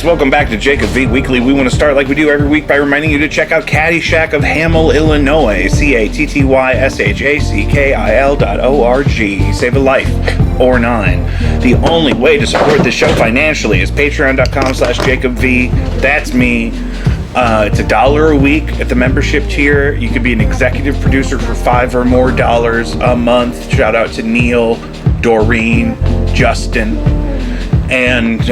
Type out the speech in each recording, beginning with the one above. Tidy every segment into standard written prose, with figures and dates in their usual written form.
welcome back to Jacob V Weekly. We want to start like we do every week by reminding you to check out Caddyshack of Hamel, Illinois, CATTYSHACKIL.org. Save a life or 9. The only way to support this show financially is patreon.com/JacobV. That's me. It's $1 a week at the membership tier. You could be an executive producer for $5 or more a month. Shout out to Neill, Doreen, Justin. And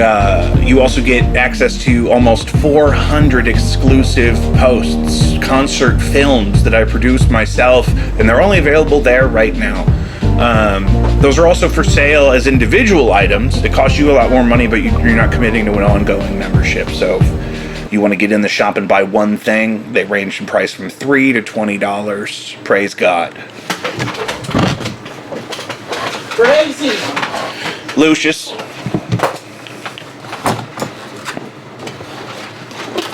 you also get access to almost 400 exclusive posts, concert films that I produce myself, and they're only available there right now. Those are also for sale as individual items. It costs you a lot more money, but you're not committing to an ongoing membership. So if you want to get in the shop and buy one thing, they range in price from $3 to $20. Praise God. Crazy. Lucius.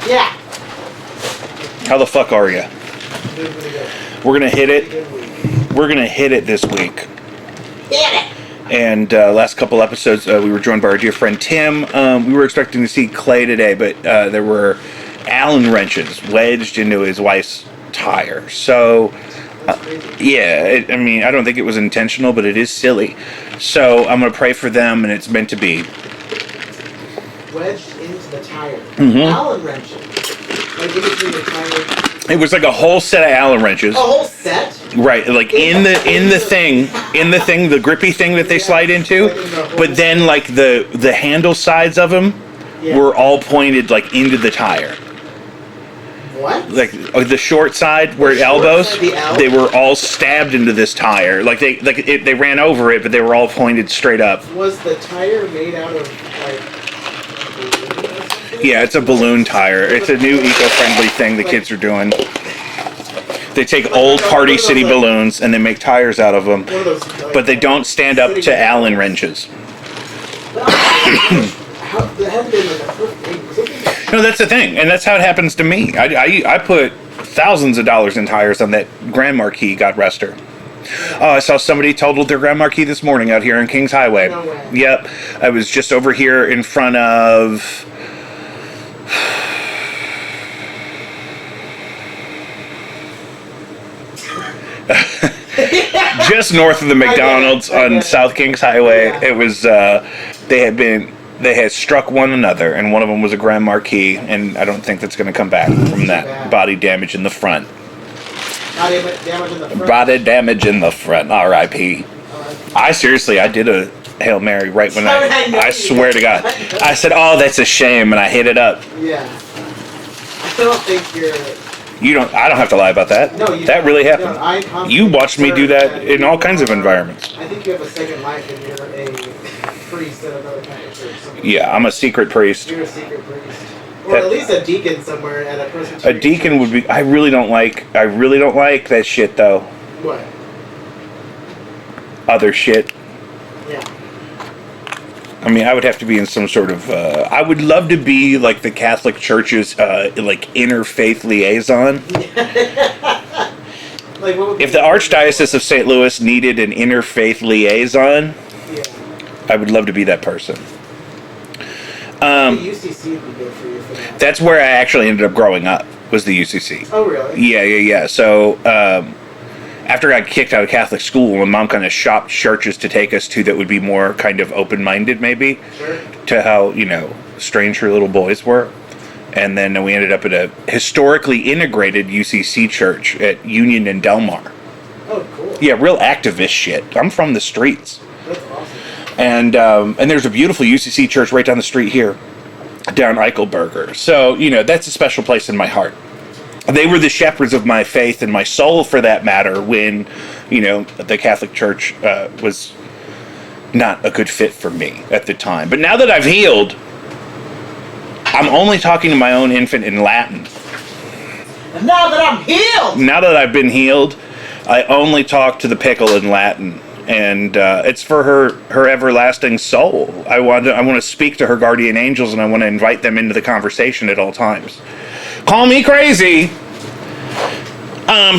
Yeah. How the fuck are you? We're gonna hit it. We're gonna hit it this week. Hit it. And last couple episodes, we were joined by our dear friend Tim. We were expecting to see Clay today, but there were Allen wrenches wedged into his wife's tire. So, yeah, I mean, I don't think it was intentional, but it is silly. So I'm gonna pray for them, and it's meant to be. Wedged into the tire. Mm-hmm. Allen wrenches. Like in between the tire. It was like a whole set of Allen wrenches. A whole set? Right, like in the thing, the grippy thing that they slide into, but then like the handle sides of them were all pointed like into the tire. What? Like the short side where it elbows, they were all stabbed into this tire. Like they ran over it, but they were all pointed straight up. Was the tire made out of like? Yeah, it's a balloon tire. It's a new eco-friendly thing the kids are doing. They take old Party City balloons and they make tires out of them, but they don't stand up to Allen wrenches. No, that's the thing, and that's how it happens to me. I put thousands of dollars in tires on that Grand Marquis, God rest her. Oh, I saw somebody totaled their Grand Marquis this morning out here on Kings Highway. No way. Yep, I was just over here in front of... just north of the McDonald's on South Kings Highway. Yeah. It was they had struck one another, and one of them was a Grand Marquis, and I don't think that's going to come back from that. Body damage in the front. Body damage in the front. R.I.P. I did a Hail Mary right when I swear to God. I said, "Oh, that's a shame," and I hit it up. Yeah. I don't think you're... I don't have to lie about that. No, that really happened. No, you watched me do that in all kinds of environments. I think you have a second life and you're a priest at another kind of church. Yeah, I'm a secret priest. You're a secret priest. Or at least a deacon somewhere at a Presbyterian A deacon church. would be... I really don't like that shit, though. What? Other shit. Yeah. I mean, I would have to be in some sort of... I would love to be, like, the Catholic Church's, like, interfaith liaison. Like, what would if the Archdiocese of St. Louis needed an interfaith liaison, I would love to be that person. The UCC would be good for you for that. That's where I actually ended up growing up, was the UCC. Oh, really? Yeah. So, after I got kicked out of Catholic school, my mom kind of shopped churches to take us to that would be more kind of open-minded, maybe, sure, to how, strange her little boys were. And then we ended up at a historically integrated UCC church at Union and Delmar. Oh, cool. Yeah, real activist shit. I'm from the streets. That's awesome. And there's a beautiful UCC church right down the street here, down Eichelberger. So, that's a special place in my heart. They were the shepherds of my faith and my soul, for that matter, when, the Catholic Church was not a good fit for me at the time. But now that I've healed, I'm only talking to my own infant in Latin. And now that I'm healed! Now that I've been healed, I only talk to the pickle in Latin. And it's for her everlasting soul. I want to speak to her guardian angels, and I want to invite them into the conversation at all times. Call me crazy.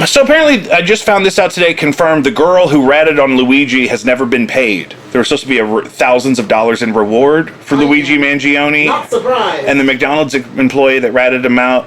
So apparently, I just found this out today, confirmed the girl who ratted on Luigi has never been paid. There was supposed to be thousands of dollars in reward for Luigi Mangione. Not surprised. And the McDonald's employee that ratted him out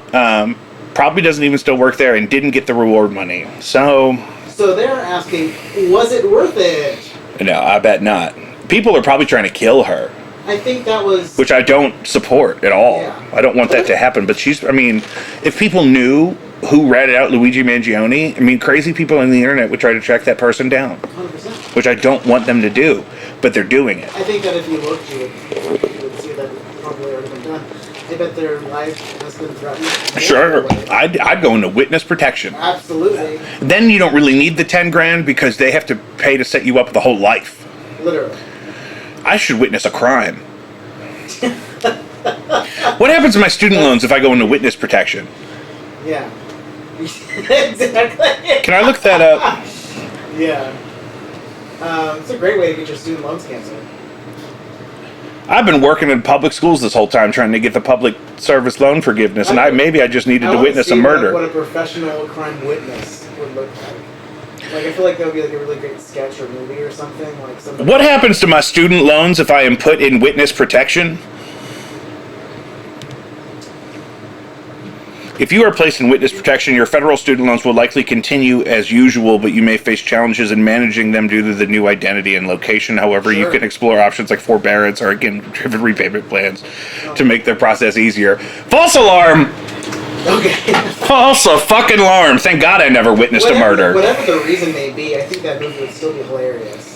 probably doesn't even still work there and didn't get the reward money. So they're asking, was it worth it? No, I bet not. People are probably trying to kill her. I think that was... Which I don't support at all. Yeah. I don't want that to happen. But if people knew who ratted out Luigi Mangione, crazy people on the internet would try to track that person down. 100%. Which I don't want them to do. But they're doing it. I think that if you looked, you would see that it's probably already been done. I bet their life has been threatened. Sure. I'd go into witness protection. Absolutely. Then you don't really need the 10 grand because they have to pay to set you up with a whole life. Literally. I should witness a crime. What happens to my student loans if I go into witness protection? Yeah. Exactly. Can I look that up? Yeah. It's a great way to get your student loans canceled. I've been working in public schools this whole time trying to get the public service loan forgiveness, and maybe I just needed to witness a murder. What a professional crime witness would look like. Like, I feel like that would be like a really great sketch or movie or something. What happens to my student loans if I am put in witness protection? If you are placed in witness protection, your federal student loans will likely continue as usual, but you may face challenges in managing them due to the new identity and location. However, you can explore options like forbearance or, again, driven repayment plans to make their process easier. False alarm! Okay. False fucking alarm! Thank God I never witnessed a murder. Whatever the reason may be, I think that movie would still be hilarious.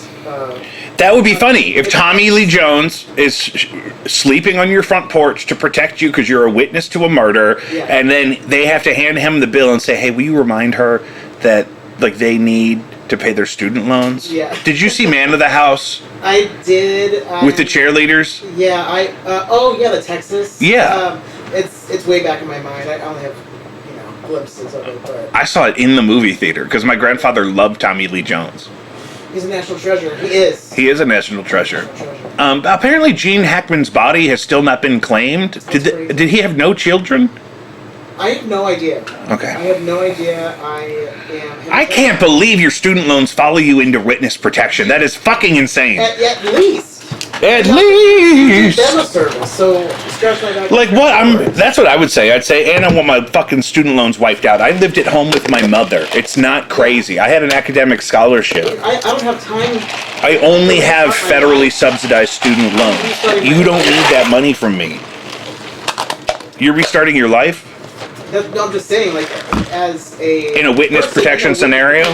That would be funny if Tommy Lee Jones is sleeping on your front porch to protect you because you're a witness to a murder, and then they have to hand him the bill and say, "Hey, will you remind her that they need to pay their student loans?" Yeah. Did you see Man of the House? I did. With the cheerleaders? Yeah. The Texas. Yeah. It's way back in my mind. I only have glimpses of it, but I saw it in the movie theater because my grandfather loved Tommy Lee Jones. He's a national treasure. He is. He is a national treasure. Apparently, Gene Hackman's body has still not been claimed. Did he have no children? I have no idea. Okay. I have no idea. I can't believe your student loans follow you into witness protection. That is fucking insane. At least. At least. Demo service. So scratch my back. Like what? That's what I would say. I'd say, and I want my fucking student loans wiped out. I lived at home with my mother. It's not crazy. I had an academic scholarship. I don't have time. I only have federally subsidized student loans. You don't need that money from me. You're restarting your life? No, I'm just saying, as a... In a witness protection scenario?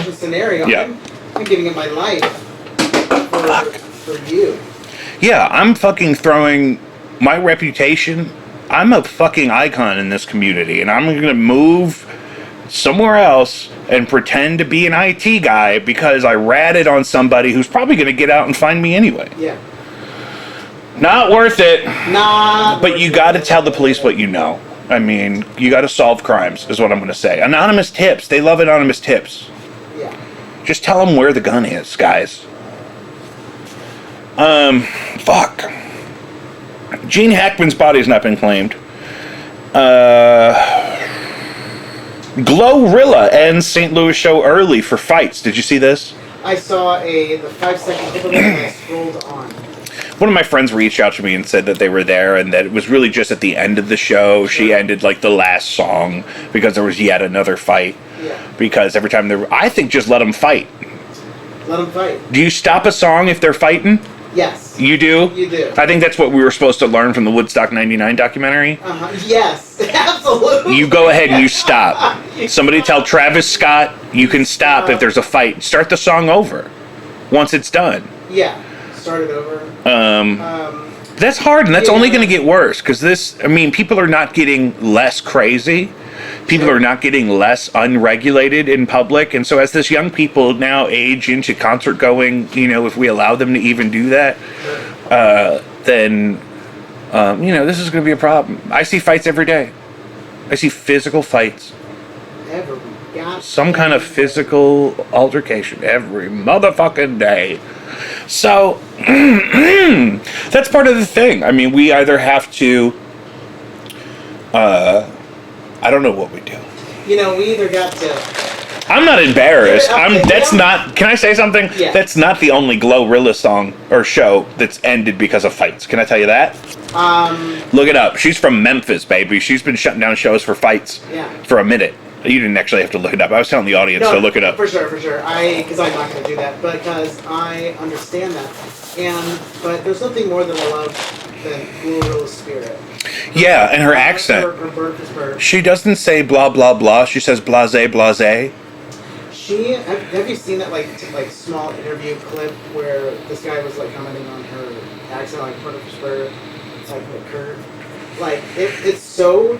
Yeah. I'm giving it my life for you. Yeah, I'm fucking throwing my reputation. I'm a fucking icon in this community, and I'm going to move somewhere else and pretend to be an IT guy because I ratted on somebody who's probably going to get out and find me anyway. Yeah. Not worth it. But you got to tell the police what you know. You got to solve crimes, is what I'm going to say. Anonymous tips. They love anonymous tips. Yeah. Just tell them where the gun is, guys. Fuck. Gene Hackman's body's not been claimed. Glorilla ends St. Louis show early for fights. Did you see this? I saw the 5-second clip of it and I scrolled on. One of my friends reached out to me and said that they were there and that it was really just at the end of the show. She ended the last song because there was yet another fight. Yeah. Because every time I think just let them fight. Let them fight. Do you stop a song if they're fighting? Yes. You do? You do. I think that's what we were supposed to learn from the Woodstock 99 documentary. Yes, absolutely. You go ahead and you stop. Somebody tell Travis Scott you can stop if there's a fight. Start the song over once it's done. Yeah. Start it over. That's hard, and that's only going to get worse because people are not getting less crazy. People are not getting less unregulated in public, and so as this young people now age into concert going, if we allow them to even do that, then this is going to be a problem. I see fights every day. I see physical fights. Some kind of physical altercation every motherfucking day. So that's part of the thing. We either have to I don't know what we do. We either got to I'm not embarrassed. Okay, That's yeah. not. Can I say something? Yeah. That's not the only Glorilla song or show that's ended because of fights. Can I tell you that? Look it up. She's from Memphis, baby. She's been shutting down shows for fights Yeah. for a minute. You didn't actually have to look it up. I was telling the audience to look it up. For sure. Because I'm not going to do that, because I understand that. But there's nothing more that I love than Glorilla's spirit. Yeah, and her accent. Her She doesn't say blah blah blah. She says blase blase. Have you seen that like small interview clip where this guy was like commenting on her accent, like part of her spur, like Kurt? Like it's so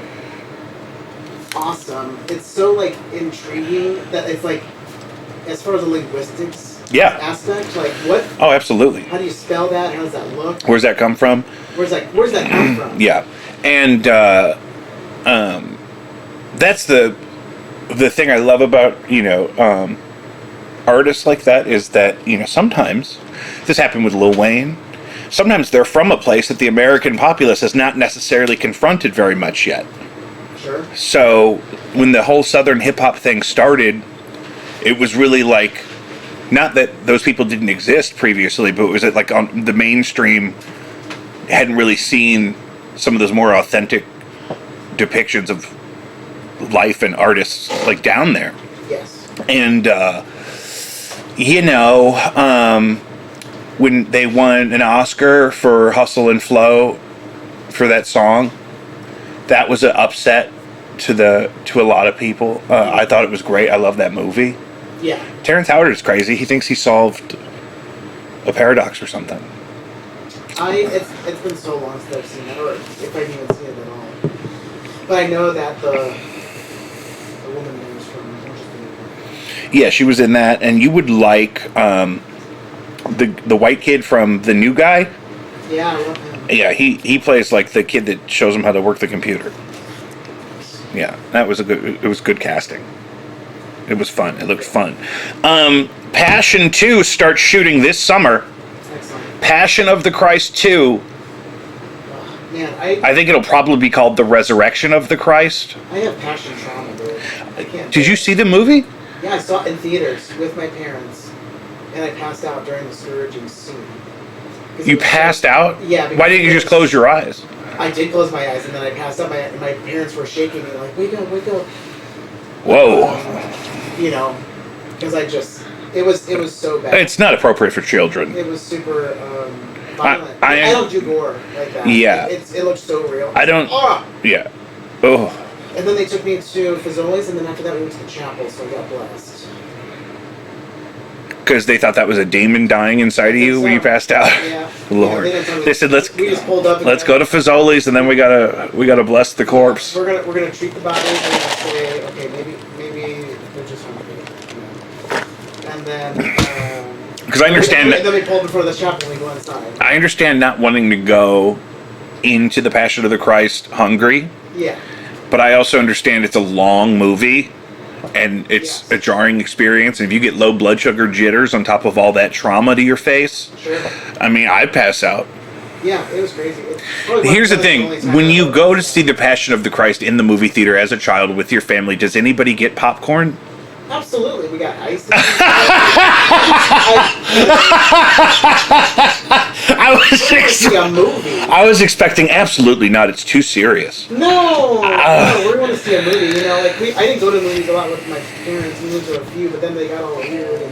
awesome. It's so like intriguing that it's like, as far as the linguistics aspect, like what? Oh, absolutely. How do you spell that? How does that look? Where's that come from? Where's that come from? Yeah, and that's the thing I love about artists like that, is that sometimes this happened with Lil Wayne. Sometimes they're from a place that the American populace has not necessarily confronted very much yet. Sure. So when the whole Southern hip hop thing started, it was really like, not that those people didn't exist previously, but it was like on the mainstream hadn't really seen some of those more authentic depictions of life and artists like down there. Yes. And when they won an Oscar for Hustle and Flow for that song, that was an upset to a lot of people. I thought it was great. I love that movie. Yeah. Terrence Howard is crazy. He thinks he solved a paradox or something. It's been so long since I've seen it, or if I've even seen it at all. But I know that the woman name is from Orange is the New Black. Yeah, she was in that, and you would like the white kid from The New Guy. Yeah, I love him. Yeah, he plays like the kid that shows him how to work the computer. Yeah, it was good casting. It was fun. It looked fun. Passion 2 starts shooting this summer. Excellent. Passion of the Christ 2. Man, I think it'll probably be called The Resurrection of the Christ. I have passion trauma, dude. I can't. Did you see the movie? Yeah, I saw it in theaters with my parents, and I passed out during the scourging scene. You passed out? Yeah. Why didn't you just close your eyes? I did close my eyes, and then I passed out. My parents were shaking me like, "Wake up, wake up!" Whoa. Because it was so bad. It's not appropriate for children. It was super violent. I don't do gore like that. Yeah. It looks so real. I don't. Oh! Yeah. Oh. And then they took me to Fazoli's, and then after that we went to the chapel, so I got blessed. Because they thought that was a demon dying inside of you when you passed out. Yeah. Lord. Yeah, They said we just pulled up. let's go to Fazoli's, and then we gotta bless the corpse. We're gonna treat the bodies. We're gonna say, okay, maybe they're just hungry. And then. Because I understand and then we pulled before the chapel and we go inside. I understand not wanting to go into the Passion of the Christ hungry. Yeah. But I also understand it's a long movie, and it's a jarring experience. And if you get low blood sugar jitters on top of all that trauma to your face, Sure. I mean, I'd pass out. Yeah, it was crazy. Here's the thing. When you go to see The Passion of the Christ in the movie theater as a child with your family, does anybody get popcorn? Absolutely, we got ice. I was expecting absolutely not. It's too serious. No, we're going to see a movie. I didn't go to movies a lot with my parents. We went to a few, but then they got all weird.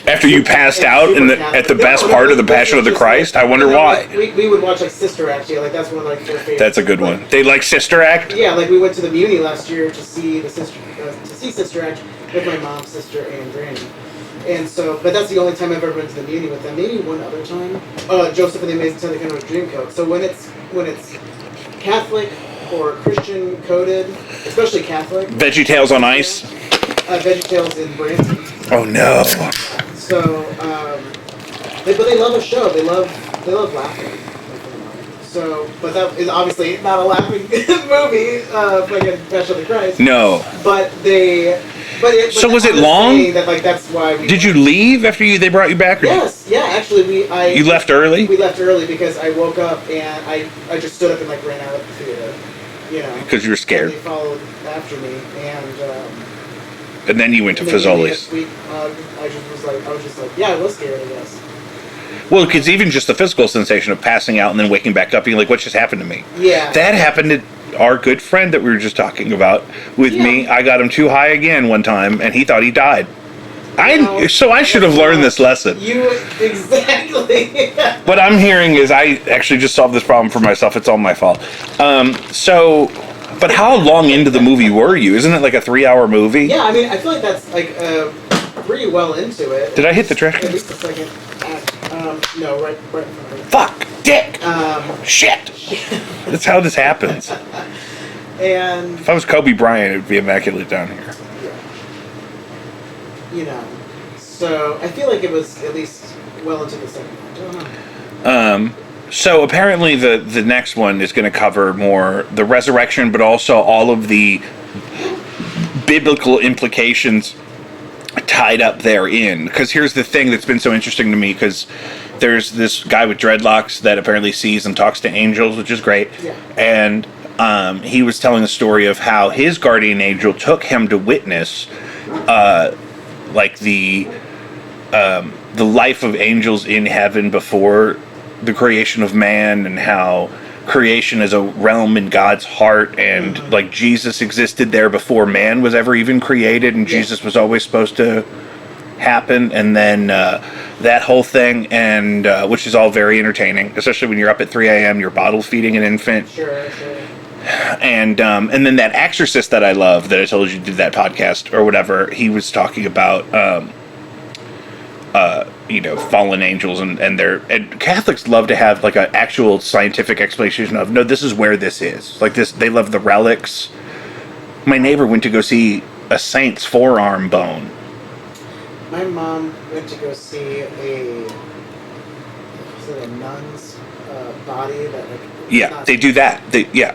After you passed out at the best part of the Passion of the Christ, I wonder why. We would watch Sister Act. That's one of their favorites. That's a good one. They like Sister Act. Yeah, we went to the Muni last year to see Sister Act with my mom, sister, and granny. And so, but that's the only time I've ever been to the Muni with them. Maybe one other time. Joseph and the Amazing Technicolor Dreamcoat. So when it's Catholic or Christian coded, especially Catholic. VeggieTales on Ice. VeggieTales in Branson. Oh no. So, but they love a show. They love laughing. So, but that is obviously not a laughing movie, like a Passion of the Christ. No. But so was it long? That's why we. Did you leave after they brought you back? Yes. Yeah. Actually, You left early. We left early because I woke up and I just stood up and ran out of the theater. Because you were scared. And they followed after me, and And then you went to And then maybe a Fazoli's. sweet hug. I was just like, yeah, I was scared, I guess. Well, because even just the physical sensation of passing out and then waking back up, being like, what just happened to me? Yeah. That happened to our good friend that we were just talking about with me. I got him too high again one time, and he thought he died. So I should have learned this lesson. Exactly. What I'm hearing is I actually just solved this problem for myself. It's all my fault. But how long into the movie were you? Isn't it like a 3-hour movie? Yeah, I mean, I feel like that's like pretty well into it. Did I hit the trash can? At least a second. No, right in front of me. Fuck! Dick! Shit! That's how this happens. And If I was Kobe Bryant, it would be immaculate down here. you know, so I feel like it was at least well into the second one. I don't know. So apparently the next one is going to cover more the resurrection, but also all of the biblical implications tied up therein. Because here's the thing that's been so interesting to me, because there's this guy with dreadlocks that apparently sees and talks to angels, which is great. Yeah. And he was telling the story of how his guardian angel took him to witness like the life of angels in heaven before the creation of man, and how creation is a realm in God's heart, and like Jesus existed there before man was ever even created, and Jesus was always supposed to happen, and then that whole thing, and which is all very entertaining, especially when you're up at 3 a.m. you're bottle feeding an infant. Sure. And then that exorcist that I love, that I told you did that podcast or whatever, he was talking about fallen angels, and Catholics love to have like an actual scientific explanation of, no, this is where this is. Like this, they love the relics. My neighbor went to go see a saint's forearm bone. My mom went to go see a nun's body that like. Yeah, they do that. Yeah.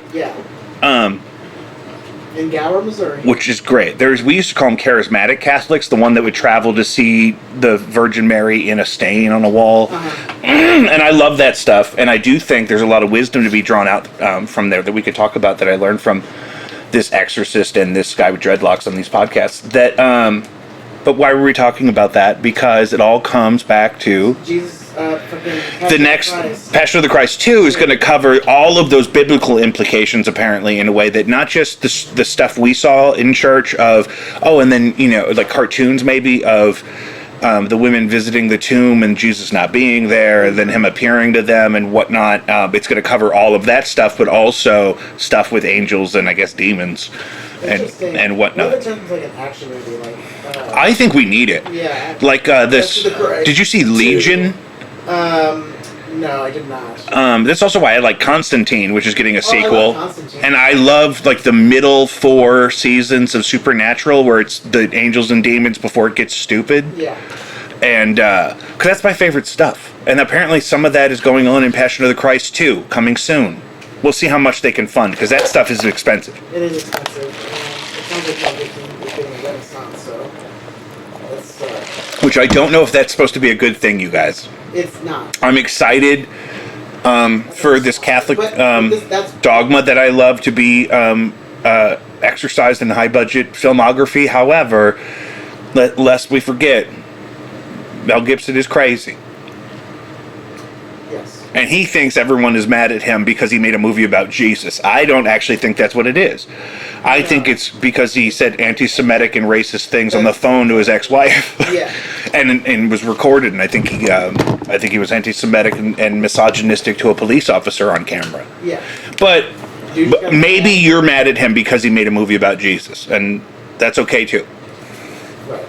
In Gower, Missouri. Which is great. We used to call them charismatic Catholics, the one that would travel to see the Virgin Mary in a stain on a wall. And I love that stuff. And I do think there's a lot of wisdom to be drawn out from there that we could talk about, that I learned from this exorcist and this guy with dreadlocks on these podcasts. But why were we talking about that? Because it all comes back to Jesus. The next Passion of the Christ 2 is going to cover all of those biblical implications, apparently, in a way that not just the stuff we saw in church of, and then, like cartoons maybe of the women visiting the tomb and Jesus not being there, and then him appearing to them and whatnot. It's going to cover all of that stuff, but also stuff with angels and I guess demons and whatnot. What if it turns like an action movie? I think we need it. Yeah. Like this. Did you see Legion? No, I did not. That's also why I like Constantine, which is getting a sequel. I love Constantine. And I love like the middle 4 seasons of Supernatural, where it's the angels and demons before it gets stupid. Yeah. And because that's my favorite stuff. And apparently some of that is going on in Passion of the Christ 2, coming soon. We'll see how much they can fund, because that stuff is expensive. It is expensive. It sounds like it's getting a renaissance, so that's Which I don't know if that's supposed to be a good thing, you guys. It's not. I'm excited for this Catholic dogma that I love to be exercised in high-budget filmography. However, lest we forget, Mel Gibson is crazy. Yes. And he thinks everyone is mad at him because he made a movie about Jesus. I don't actually think that's what it is. I think it's because he said anti-Semitic and racist things on the phone to his ex-wife. Yeah. and was recorded, and I think he was anti-Semitic and misogynistic to a police officer on camera. Yeah. But maybe you're mad at him because he made a movie about Jesus, and that's okay too. Right.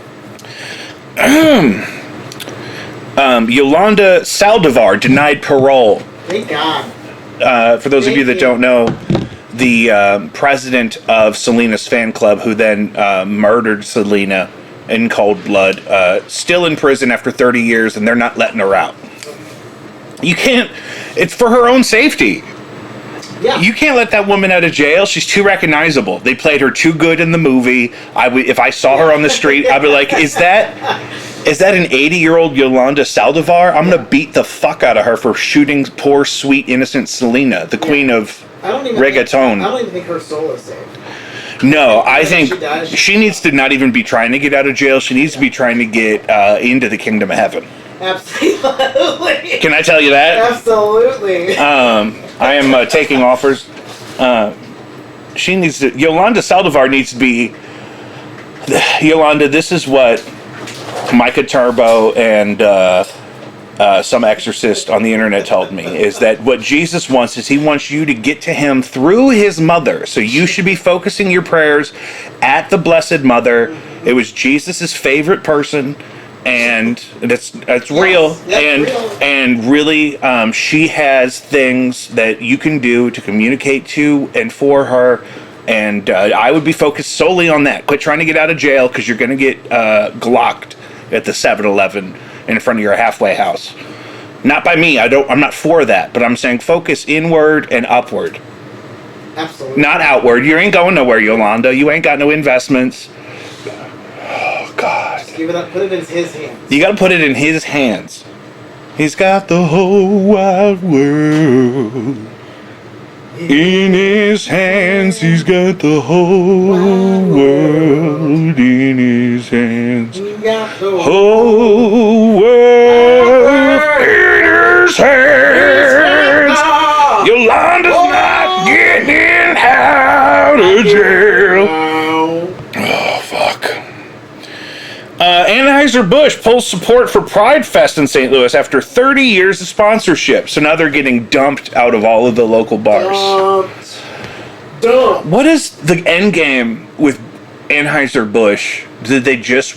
Yolanda Saldivar denied parole. Thank God. For those of you that don't know, the president of Selena's fan club, who then murdered Selena in cold blood, still in prison after 30 years, and they're not letting her out. You can't. It's for her own safety. Yeah. You can't let that woman out of jail. She's too recognizable. They played her too good in the movie. If I saw her on the street, I'd be like, is that an 80-year-old Yolanda Saldivar? I'm going to beat the fuck out of her for shooting poor, sweet, innocent Selena, the queen of reggaeton. I don't even think her soul is safe. No, I think she does. she needs to not even be trying to get out of jail. She needs to be trying to get into the kingdom of heaven. Absolutely. Can I tell you that? Absolutely. I am taking offers. She needs to. Yolanda Saldivar needs to be. Yolanda, this is what Micah Turbo and some exorcist on the internet told me, is that what Jesus wants is he wants you to get to him through his mother. So you should be focusing your prayers at the Blessed Mother. It was Jesus's favorite person, and that's real. And really, she has things that you can do to communicate to and for her. And I would be focused solely on that. Quit trying to get out of jail, because you're going to get glocked at the 7-Eleven in front of your halfway house. Not by me. I'm not for that. But I'm saying focus inward and upward. Absolutely. Not outward. You ain't going nowhere, Yolanda. You ain't got no investments. Oh, God. Just give it up. Put it in his hands. You got to put it in his hands. He's got the whole wide world in his hands. He's got the whole world in his hands. You got the Whole world in his hands. Yolanda's not getting out of jail. Oh, fuck. Anheuser-Busch pulls support for Pride Fest in St. Louis after 30 years of sponsorship. So now they're getting dumped out of all of the local bars. Dumb. What is the end game with Anheuser-Busch? Did they just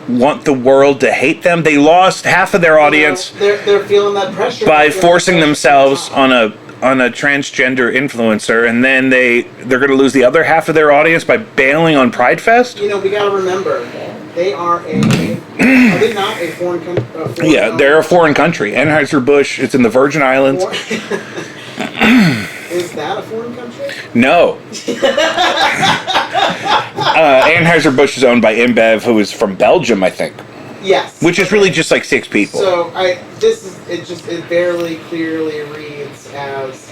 want the world to hate them? They lost half of their audience They're feeling that pressure by forcing themselves on a transgender influencer, and then they're going to lose the other half of their audience by bailing on Pride Fest? You know, we got to remember, they are are they not a foreign country? Yeah, they're a foreign country. Anheuser-Busch, it's in the Virgin Islands. Is that a foreign country? No. Anheuser-Busch is owned by InBev, who is from Belgium, I think. Yes. Which is really just like 6 people. So it barely clearly reads as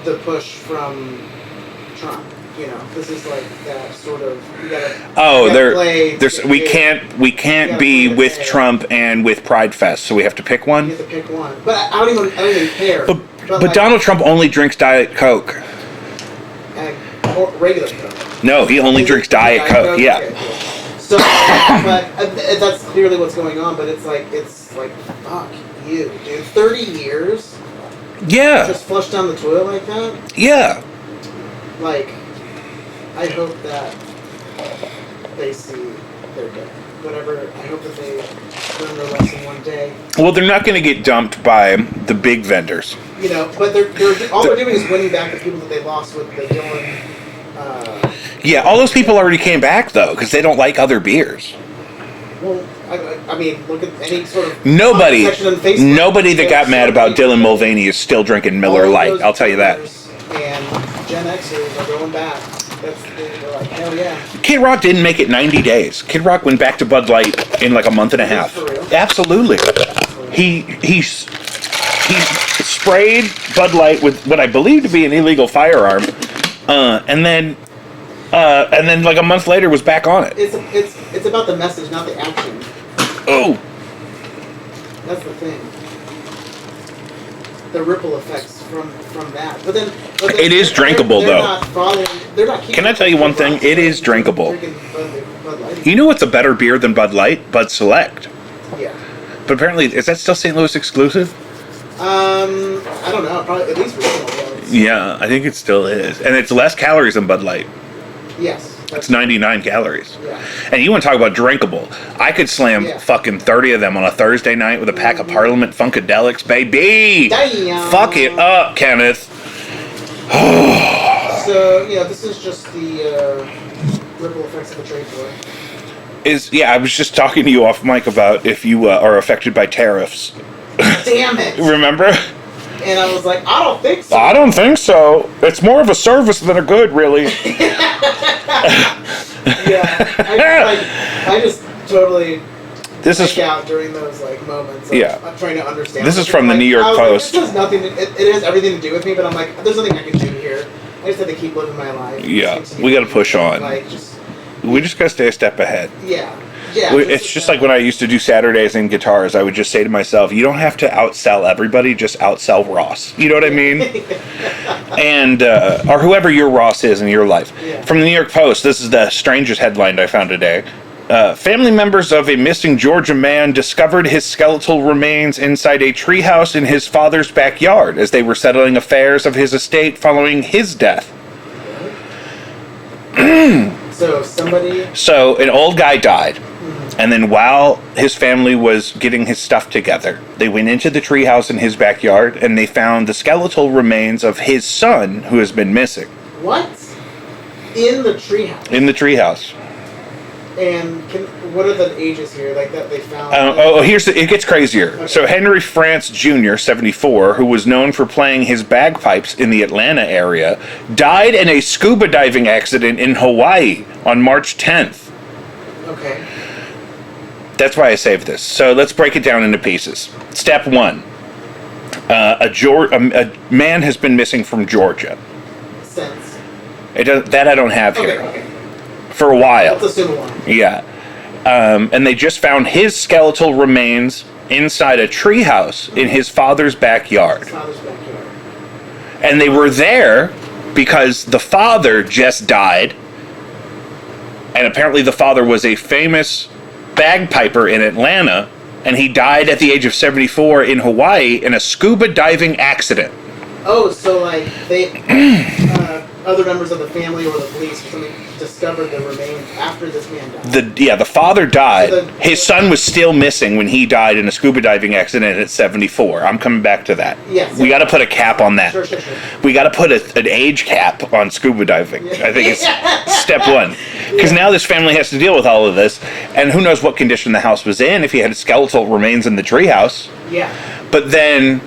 the push from Trump. You know, this is like that sort of we can't be with Trump and with Pride Fest, so we have to pick one. You have to pick one, but I don't even care. But like, Donald Trump only drinks Diet Coke. Or regular Coke. No, he only drinks Diet Coke. Yeah. Okay, cool. So, but that's clearly what's going on. But it's like fuck you, dude. 30 years. Yeah. Just flushed down the toilet like that. Yeah. Like, I hope that they see their day. Whatever. I hope that they learn their lesson one day. Well, they're not going to get dumped by the big vendors. You know, but they're doing is winning back the people that they lost with the Dylan. Yeah, all those people already came back though, because they don't like other beers. Well, I mean, look at any sort of nobody section on Facebook. Nobody that got mad about Dylan Mulvaney is still drinking Miller Lite. I'll tell you that. And Gen Xers are going back. They're like, hell yeah. Kid Rock didn't make it 90 days. Kid Rock went back to Bud Light in like a month and a half. For real? Absolutely. He sprayed Bud Light with what I believe to be an illegal firearm, and then like a month later was back on it. It's about the message, not the action. Oh. That's the thing. The ripple effects from that. But then It is drinkable, though. They're not keeping. Can I tell you one thing? It is drinkable. Bud Light. You know what's a better beer than Bud Light? Bud Select. Yeah. But apparently, is that still St. Louis exclusive? I don't know. Probably at least regional. Yeah, I think it still is. And it's less calories than Bud Light. Yes. It's 99 calories. Yeah. And you want to talk about drinkable. I could slam fucking 30 of them on a Thursday night with a pack of Parliament Funkadelics, baby! Damn. Fuck it up, Kenneth. So, this is just the ripple effects of the trade war. I was just talking to you off mic about if you are affected by tariffs. Damn it! Remember? And I was like, I don't think so. I don't think so. It's more of a service than a good, really. Yeah, I just totally out during those moments. I'm trying to understand. This is from the New York Post. This has nothing. It has everything to do with me, but I'm like, there's nothing I can do here. I just had to keep living my life. Yeah, we got to push on. We just got to stay a step ahead. Yeah. Yeah. It's just like when I used to do Saturdays and guitars, I would just say to myself, you don't have to outsell everybody, just outsell Ross. You know what I mean? And, or whoever your Ross is in your life. Yeah. From the New York Post, this is the strangest headline I found today. Family members of a missing Georgia man discovered his skeletal remains inside a treehouse in his father's backyard as they were settling affairs of his estate following his death. So an old guy died. And then while his family was getting his stuff together, they went into the treehouse in his backyard and they found the skeletal remains of his son who has been missing. What? In the treehouse? In the treehouse. And what are the ages here? Like that they found? It gets crazier. Okay. So Henry France Jr., 74, who was known for playing his bagpipes in the Atlanta area, died in a scuba diving accident in Hawaii on March 10th. Okay. That's why I saved this. So let's break it down into pieces. Step 1. A man has been missing from Georgia. Since? That I don't have here. Okay. For a while. Let's assume one. Yeah. And they just found his skeletal remains inside a treehouse in his father's backyard. And they were there because the father just died. And apparently the father was a famous bagpiper in Atlanta, and he died at the age of 74 in Hawaii in a scuba diving accident. Oh, so like they, other members of the family or the police or something discovered the remains after this man died? The father died. So his son was still missing when he died in a scuba diving accident at 74. I'm coming back to that. Yes. We got to put a cap on that. Sure. We got to put an age cap on scuba diving. Yeah. I think it's step 1. Because now this family has to deal with all of this, and who knows what condition the house was in if he had skeletal remains in the treehouse. Yeah. But then,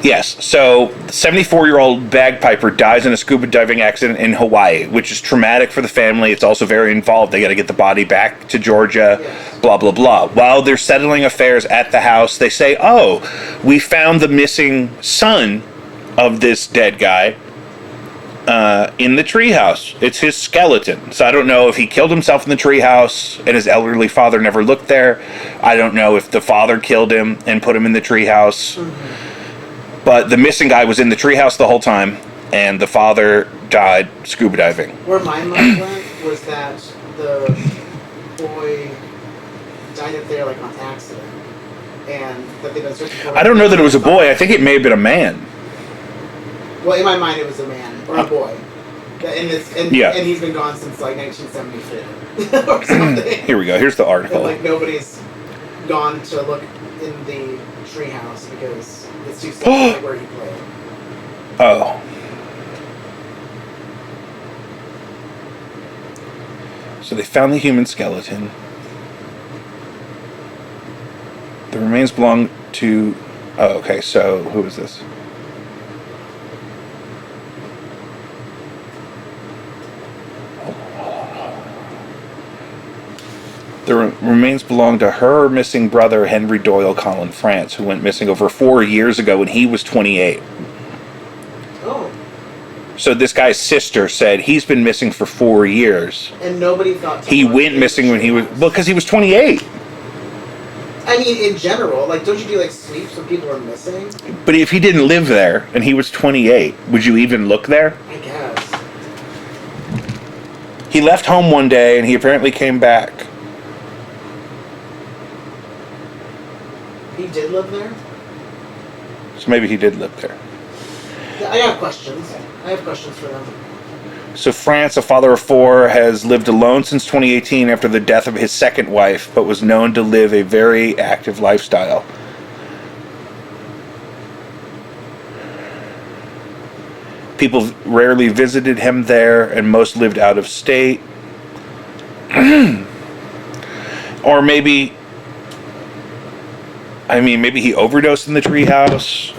yes, so 74-year-old bagpiper dies in a scuba diving accident in Hawaii, which is traumatic for the family. It's also very involved. They got to get the body back to Georgia, blah, blah, blah. While they're settling affairs at the house, they say, oh, we found the missing son of this dead guy in the treehouse. It's his skeleton. So I don't know if he killed himself in the treehouse and his elderly father never looked there. I don't know if the father killed him and put him in the treehouse. Mm-hmm. But the missing guy was in the treehouse the whole time, and the father died scuba diving. Where my mind went was that the boy died up there like on accident, and that they've been searching for. I don't know that it was a boy. I think it may have been a man. Well, in my mind, it was a man or a boy, and he's been gone since like 1974 or something. Here we go. Here's the article. And, like nobody's gone to look in the treehouse because it's too safe where he played. Oh. So they found the human skeleton. The remains belong to... Oh, okay, so who is this? The remains belong to her missing brother, Henry Doyle Colin France, who went missing over 4 years ago when he was 28. Oh. So this guy's sister said he's been missing for 4 years. And nobody thought... He went missing when he was... Well, because he was 28. I mean, in general, like, don't you do, like, sweeps when people are missing? But if he didn't live there and he was 28, would you even look there? I guess. He left home one day and he apparently came back. He did live there? So maybe he did live there. I have questions. I have questions for them. So France, a father of 4, has lived alone since 2018 after the death of his second wife, but was known to live a very active lifestyle. People rarely visited him there, and most lived out of state. Or maybe he overdosed in the treehouse.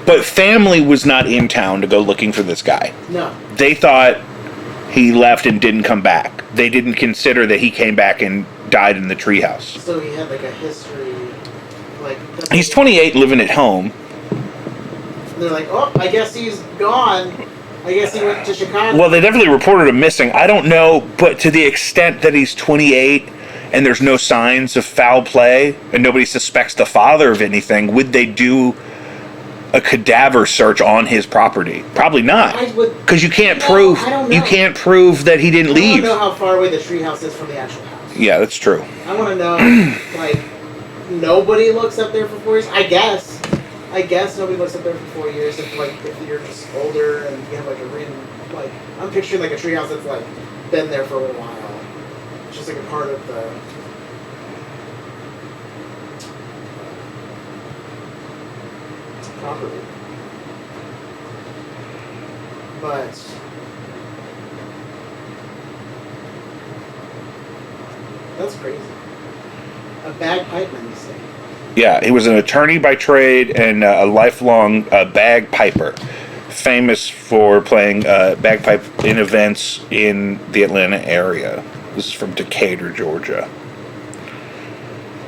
But family was not in town to go looking for this guy. No. They thought he left and didn't come back. They didn't consider that he came back and died in the treehouse. So he had like a history, like... He's 28 living at home. And they're like, oh, I guess he's gone. I guess he went to Chicago. Well, they definitely reported him missing. I don't know, but to the extent that he's 28 and there's no signs of foul play and nobody suspects the father of anything, would they do a cadaver search on his property? Probably not, because you can't prove that he didn't leave. I don't know how far away the treehouse is from the actual house. Yeah, that's true. I want to know, like, nobody looks up there for 4 years. I guess nobody looks up there for 4 years if you're just older and you have like a like, I'm picturing like a treehouse that's like been there for a while, just like a part of the property. But that's crazy. A bagpipeman, you say? Yeah, he was an attorney by trade and a lifelong bagpiper, famous for playing bagpipe in events in the Atlanta area. This is from Decatur, Georgia.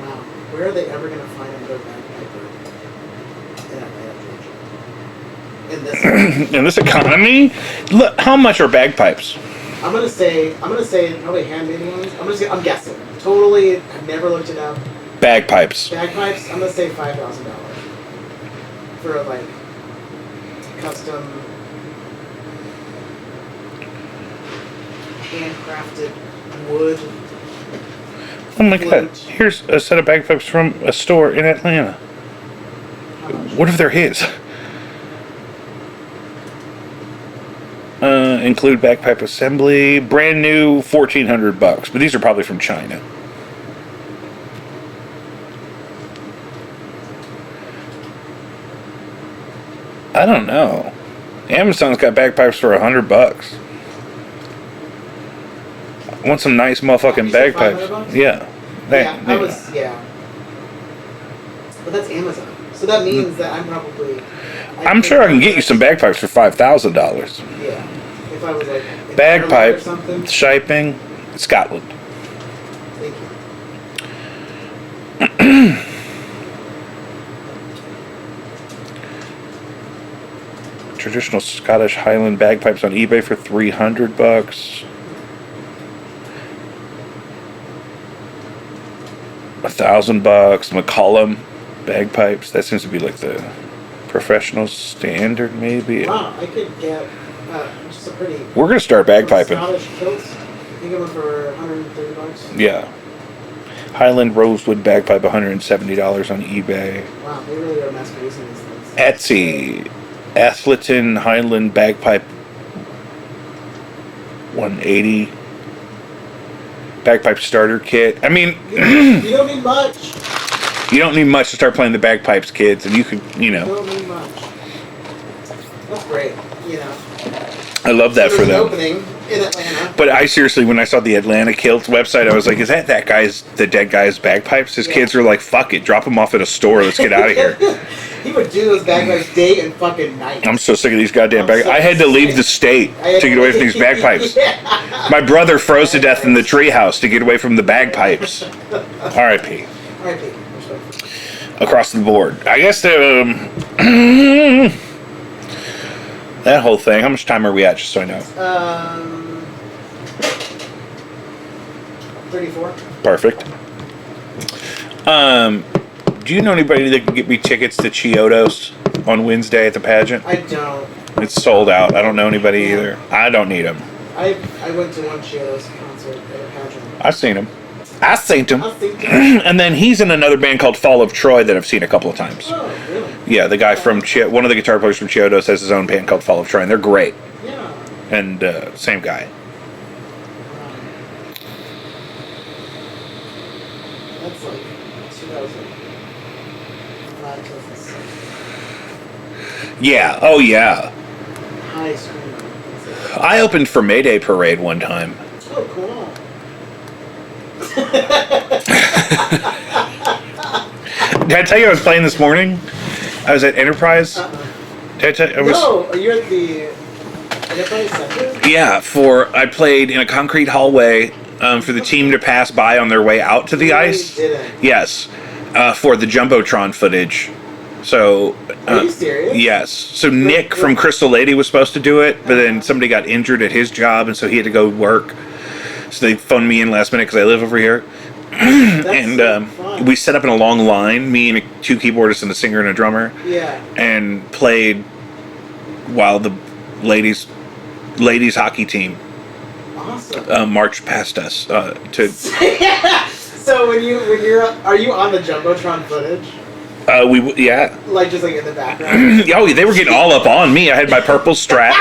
Wow. Where are they ever going to find another bagpiper in Atlanta, Georgia? In this in this economy? Look, how much are bagpipes? I'm gonna say probably handmade ones. I'm guessing. Totally, I've never looked it up. Bagpipes. Bagpipes, I'm gonna say $5,000 for like custom handcrafted wood. Oh my god, here's a set of bagpipes from a store in Atlanta. What if they're his? Include bagpipe assembly, brand new, $1,400, but these are probably from China. I don't know. Amazon's got bagpipes for $100. I want some nice motherfucking bagpipes. Yeah. Yeah. But that's Amazon. So that means that I'm sure I can get you some bagpipes for $5,000. Yeah. If I was like bagpipe, or something. Shiping, Scotland. Thank you. Traditional Scottish Highland bagpipes on eBay for $300. $1,000. McCollum bagpipes. That seems to be like the professional standard, maybe. Wow, I could get just a pretty. We're gonna start bagpiping. Scottish kilts. You get one for $130. Yeah. Highland rosewood bagpipe, $170 on eBay. Wow, they really are mass producing these things. Etsy, Athleton Highland bagpipe, $180. Bagpipe starter kit. I mean, you don't need much. You don't need much to start playing the bagpipes, kids, and you could, You don't need much. That's great. I love that for them. Opening in Atlanta. But I seriously, when I saw the Atlanta Kilts website, I was like, is that the dead guy's bagpipes? His kids are like, fuck it, drop them off at a store, let's get out of here. He would do those bagpipes day and fucking night. I'm so sick of these goddamn bagpipes. I had to leave the state to get away from these bagpipes. My brother froze to death in the treehouse to get away from the bagpipes. R.I.P. R.I.P. Across the board. I guess that whole thing. How much time are we at, just so I know? 34. Perfect. Do you know anybody that can get me tickets to Chiodos on Wednesday at the pageant? I don't. It's sold out. I don't know anybody either. I don't need them. I went to one Chiodos concert at a pageant. I've seen him. And then he's in another band called Fall of Troy that I've seen a couple of times. Oh, really? Yeah, the guy from one of the guitar players from Chiodos has his own band called Fall of Troy, and they're great. Yeah. And same guy. That's like 2005, 2006. Yeah. Oh, yeah. High school. I opened for Mayday Parade one time. Oh, cool. Did I tell you I was playing this morning? I was at Enterprise. Did I tell you? No, you're at the Enterprise Center? Yeah, I played in a concrete hallway for the team to pass by on their way out to the ice. Didn't. Yes, for the Jumbotron footage. So, Are you serious? yes. So Nick from Crystal Lady was supposed to do it, but then somebody got injured at his job, and so he had to go work. So they phoned me in last minute because I live over here. And fun. we set up in a long line, me and two keyboardists and a singer and a drummer. Yeah. And played while the ladies hockey team Awesome. marched past us to. So are you on the jumbotron footage? Yeah. Like just like in the background. Oh, they were getting all up on me. I had my purple strap.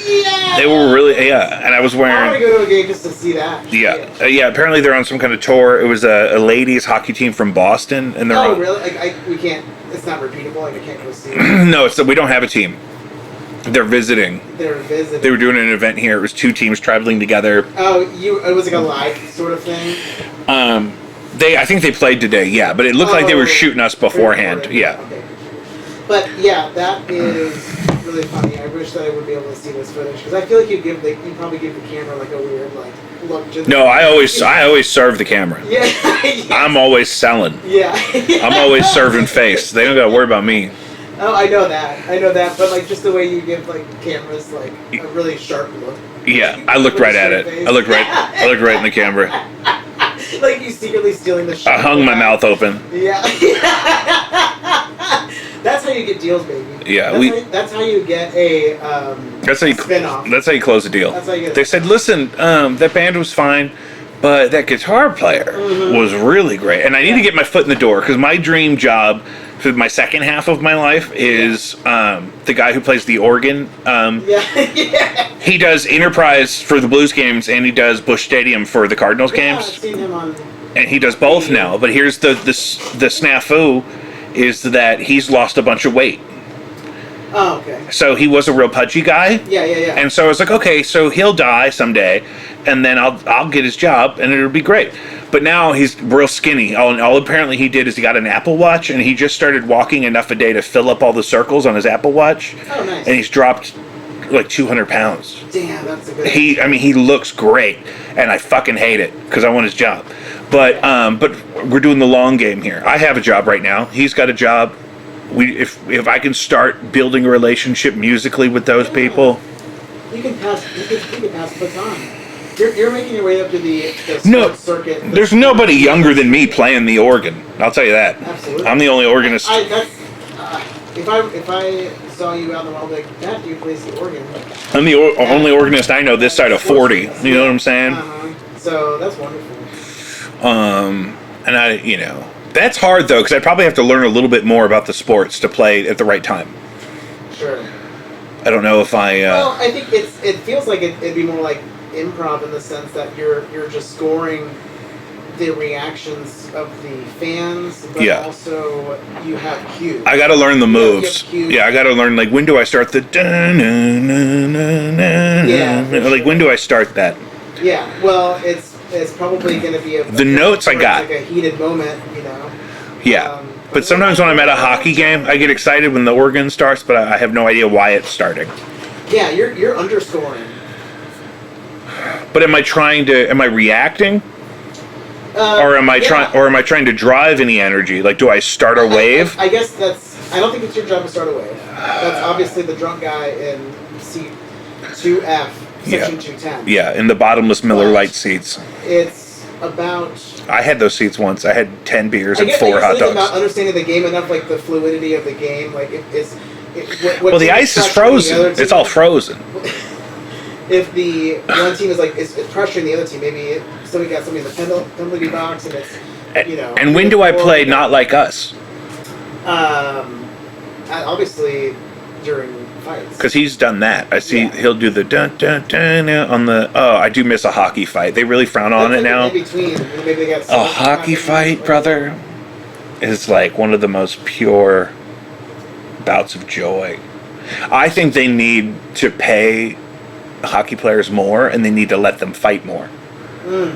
Yeah. They were really, yeah, and I was I want to wearing. go to a game just to see that. Yeah, yeah. Apparently, they're on some kind of tour. It was a ladies hockey team from Boston, and they're. Oh, on, really? Like we can't. It's not repeatable. Like I can't go see. No, we don't have a team. They're visiting. They're visiting. They were doing an event here. It was two teams traveling together. Oh, it was like a live sort of thing. I think they played today. Yeah, but it looked like they were shooting us beforehand. Yeah. Okay. But yeah, that is really funny. I wish that I would be able to see this footage because I feel like you'd probably give the camera like a weird like look. Just No, I always serve the camera. Yeah. Yeah. I'm always selling. Yeah. I'm always serving face. They don't gotta worry about me. Oh, I know that. But like just the way you give like cameras like a really sharp look. Yeah, I looked right at it. I looked right in the camera. Like you secretly stealing the shot. I hung my mouth open. Yeah. That's how you get deals, baby. Yeah, that's how you get a spin-off. That's how you close a deal. That's how you get They said, "Listen, that band was fine, but that guitar player was really great, and I need to get my foot in the door because my dream job for my second half of my life is the guy who plays the organ. Yeah. He does Enterprise for the Blues games, and he does Busch Stadium for the Cardinals games. I've seen him on. And he does both now. But here's the snafu is that he's lost a bunch of weight. Oh, okay. So he was a real pudgy guy. Yeah. And so I was like, okay, so he'll die someday, and then I'll get his job, and it'll be great. But now he's real skinny. All apparently he did is he got an Apple Watch, and he just started walking enough a day to fill up all the circles on his Apple Watch. Oh, nice. And he's dropped like 200 pounds. Damn, that's a good. He looks great, and I fucking hate it because I want his job. But we're doing the long game here. I have a job right now. He's got a job. If I can start building a relationship musically with those people. You can pass baton. You're making your way up to the No, circuit. There's nobody younger than me playing the organ. I'll tell you that. Absolutely. I'm the only organist. If I saw you out in the world like that, you play the organ. I'm the only organist I know this side of 40. You know what I'm saying? So that's wonderful. And that's hard though because I probably have to learn a little bit more about the sports to play at the right time. Sure. I don't know if I. Well, I think it feels like it'd be more like improv in the sense that you're just scoring the reactions of the fans, but also you have cues. I got to learn the moves. Yeah, I got to learn like when do I start the like when do I start that? Yeah, well, it's probably going to be the notes I got. Like a heated moment, Yeah. But sometimes when I'm at a hockey game, I get excited when the organ starts, but I have no idea why it's starting. Yeah, you're underscoring. But am I reacting? Or am I trying to drive any energy? Like, do I start a wave? I guess I don't think it's your job to start a wave. That's obviously the drunk guy in seat 2F, section 210. Yeah, in the bottomless Miller Lite seats. It's about... I had those seats once. I had 10 beers and 4 hot dogs. It's about understanding the game enough, like the fluidity of the game. Like, well, the ice is frozen. It's all frozen. If the one team is pressuring the other team, maybe somebody got somebody in the penalty box, and it's And when do I play not like us? Obviously during fights. Because he's done that. I see he'll do the dun dun dun on the. Oh, I do miss a hockey fight. They really frown on it now. In between, maybe they got a hockey fight, brother, is like one of the most pure bouts of joy. I think they need to pay hockey players more, and they need to let them fight more.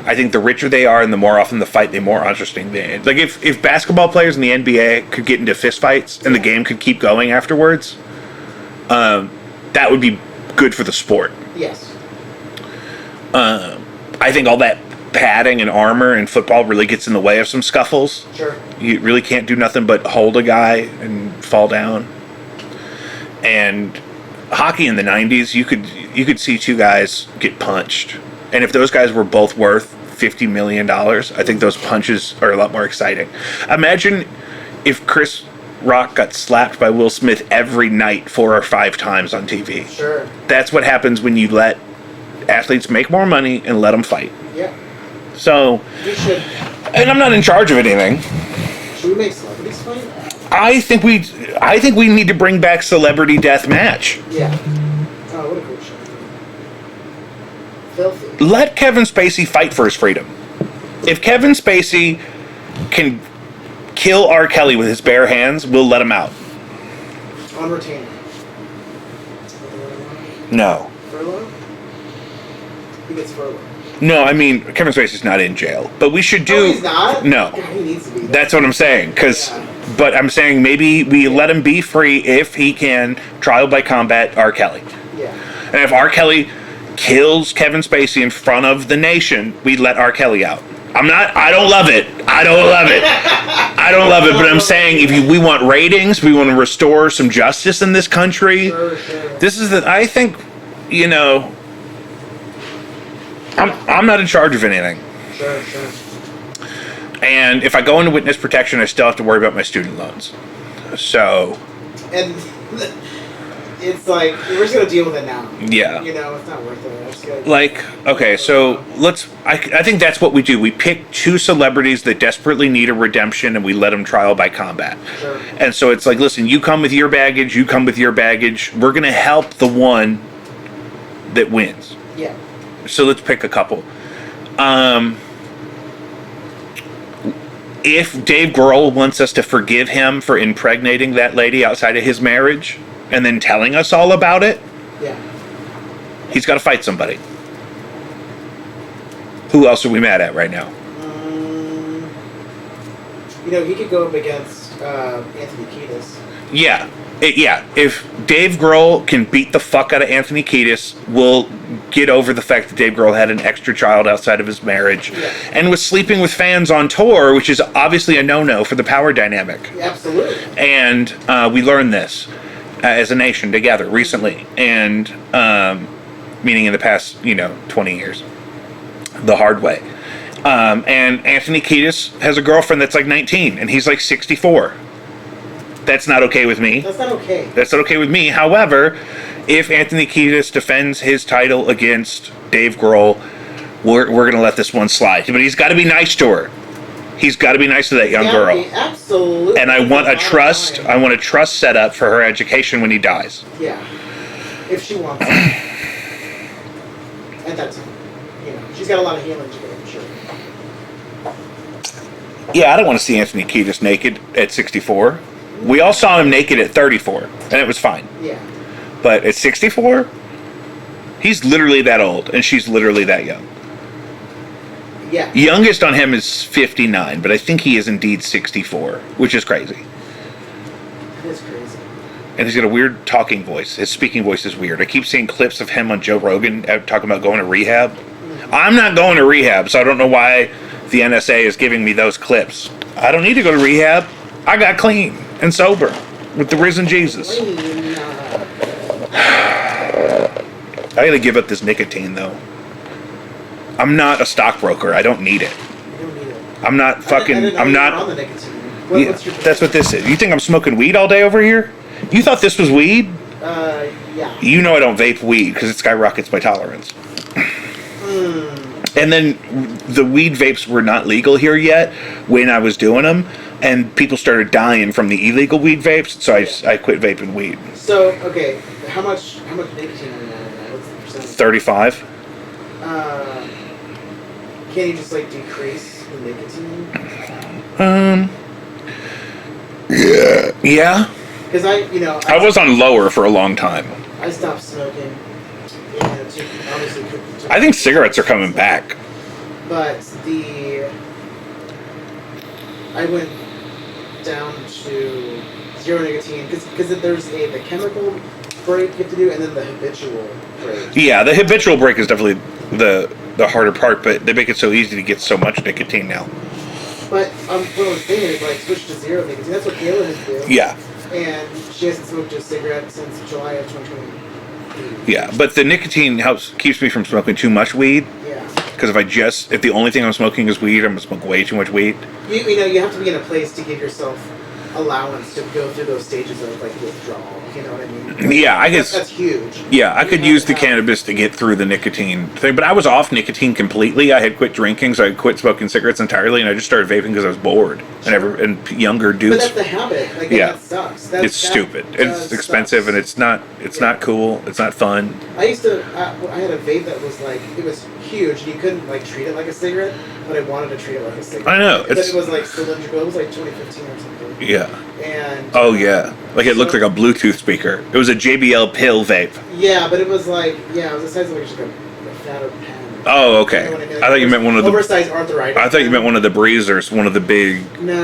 I think the richer they are and the more often the fight, the more interesting they are. Like if basketball players in the NBA could get into fist fights and the game could keep going afterwards, that would be good for the sport. Yes. I think all that padding and armor in football really gets in the way of some scuffles. Sure. You really can't do nothing but hold a guy and fall down. And hockey in the 90s, you could see two guys get punched. And if those guys were both worth $50 million, I think those punches are a lot more exciting. Imagine if Chris Rock got slapped by Will Smith every night 4 or 5 times on TV. Sure. That's what happens when you let athletes make more money and let them fight. Yeah. So, We should. and I'm not in charge of anything. Should we make celebrities fight? I think we need to bring back Celebrity Death Match. Yeah. Oh, what a cool show. Filthy. Let Kevin Spacey fight for his freedom. If Kevin Spacey can kill R. Kelly with his bare hands, we'll let him out. On retainer. No. Furlough? He gets furlough. No, I mean, Kevin Spacey's not in jail. But we should do... Oh, he's not? No. God, he needs to be. That's what I'm saying. Yeah. But I'm saying maybe we let him be free if he can trial by combat R. Kelly. Yeah. And if R. Kelly kills Kevin Spacey in front of the nation, we let R. Kelly out. I don't love it. I don't love it, but I'm saying if we want ratings, we want to restore some justice in this country. Sure. This is I think, I'm not in charge of anything. Sure. And if I go into witness protection, I still have to worry about my student loans. So. And it's like, we're just going to deal with it now. Yeah. It's not worth it. Okay, so I think that's what we do. We pick 2 celebrities that desperately need a redemption and we let them trial by combat. Sure. And so it's like, listen, you come with your baggage, you come with your baggage. We're going to help the one that wins. Yeah. So let's pick a couple. If Dave Grohl wants us to forgive him for impregnating that lady outside of his marriage and then telling us all about it, Yeah. he's got to fight somebody. Who else are we mad at right now? He could go up against Anthony Kiedis. Yeah. If Dave Grohl can beat the fuck out of Anthony Kiedis, we'll get over the fact that Dave Grohl had an extra child outside of his marriage and was sleeping with fans on tour, which is obviously a no-no for the power dynamic. Absolutely. And we learned this as a nation together recently, and meaning in the past, 20 years, the hard way. And Anthony Kiedis has a girlfriend that's like 19, and he's like 64. That's not okay with me. That's not okay. That's not okay with me. However, if Anthony Kiedis defends his title against Dave Grohl, we're going to let this one slide. But he's got to be nice to her. He's got to be nice to that young girl. Absolutely. And I want a trust set up for her education when he dies. Yeah. If she wants it. At that time. She's got a lot of healing to do, I'm sure. Yeah, I don't want to see Anthony Kiedis naked at 64. We all saw him naked at 34, and it was fine. Yeah. But at 64, he's literally that old, and she's literally that young. Yeah. Youngest on him is 59, but I think he is indeed 64, which is crazy. That is crazy. And he's got a weird talking voice. His speaking voice is weird. I keep seeing clips of him on Joe Rogan talking about going to rehab. Mm-hmm. I'm not going to rehab, so I don't know why the NSA is giving me those clips. I don't need to go to rehab. I got clean and sober with the risen Jesus. I gotta give up this nicotine, though. I'm not a stockbroker. I don't need it. You don't need it. I'm not fucking. I'm not on the nicotine. What's your That's what this is. You think I'm smoking weed all day over here? You thought this was weed? Yeah. You know I don't vape weed because it skyrockets my tolerance. And then the weed vapes were not legal here yet when I was doing them, and people started dying from the illegal weed vapes, so I quit vaping weed. So, okay, how much nicotine are you on? What's the percentage? 35. Can you just decrease the nicotine? Yeah. Because I was on lower for a long time. I stopped smoking. Obviously, I think cigarettes are coming back. But I went down to zero nicotine because there's the chemical break you have to do, and then the habitual break. Yeah, the habitual break is definitely the harder part, but they make it so easy to get so much nicotine now. But what I was thinking is switch to zero nicotine. That's what Kayla has to do. Yeah. And she hasn't smoked a cigarette since July of 2020. Yeah, but the nicotine keeps me from smoking too much weed. Yeah. Because if the only thing I'm smoking is weed, I'm going to smoke way too much weed. You have to be in a place to give yourself allowance to go through those stages of like withdrawal. You know what I mean? Yeah, I guess that's huge. Yeah, I could use the cannabis to get through the nicotine thing, but I was off nicotine completely. I had quit drinking, so I quit smoking cigarettes entirely, and I just started vaping because I was bored. Sure. And younger dudes. But that's the habit. Like, yeah, that sucks. It's stupid. It's expensive, and it's not cool. It's not fun. I used to. I had a vape that was like, it was huge, and you couldn't like treat it like a cigarette, but I wanted to treat it like a cigarette. I know. But it was like cylindrical. It was like 2015 or something. Yeah. And yeah, like it looked like a Bluetooth speaker. It was a JBL pill vape. Yeah, but it was like it was the size of like just a fatter pen. Oh, okay. You know I mean? I thought you meant one of the oversized arthritis. I thought you meant one of the breezers, one of the big. No,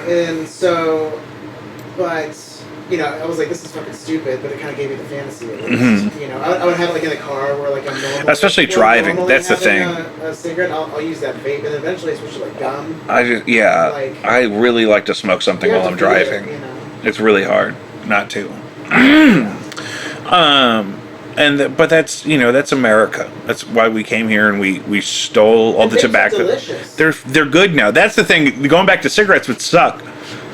and so, but I was like, this is fucking stupid, but it kind of gave me the fantasy of it. Mm-hmm. I would have it like in the car where like I'm normal. Especially driving, that's the thing. A cigarette, I'll use that vape, and then eventually I switch to like gum. I really like to smoke something while I'm driving. It's really hard not to. But that's America. That's why we came here and we stole all the tobacco. Delicious. They're good now. That's the thing. Going back to cigarettes would suck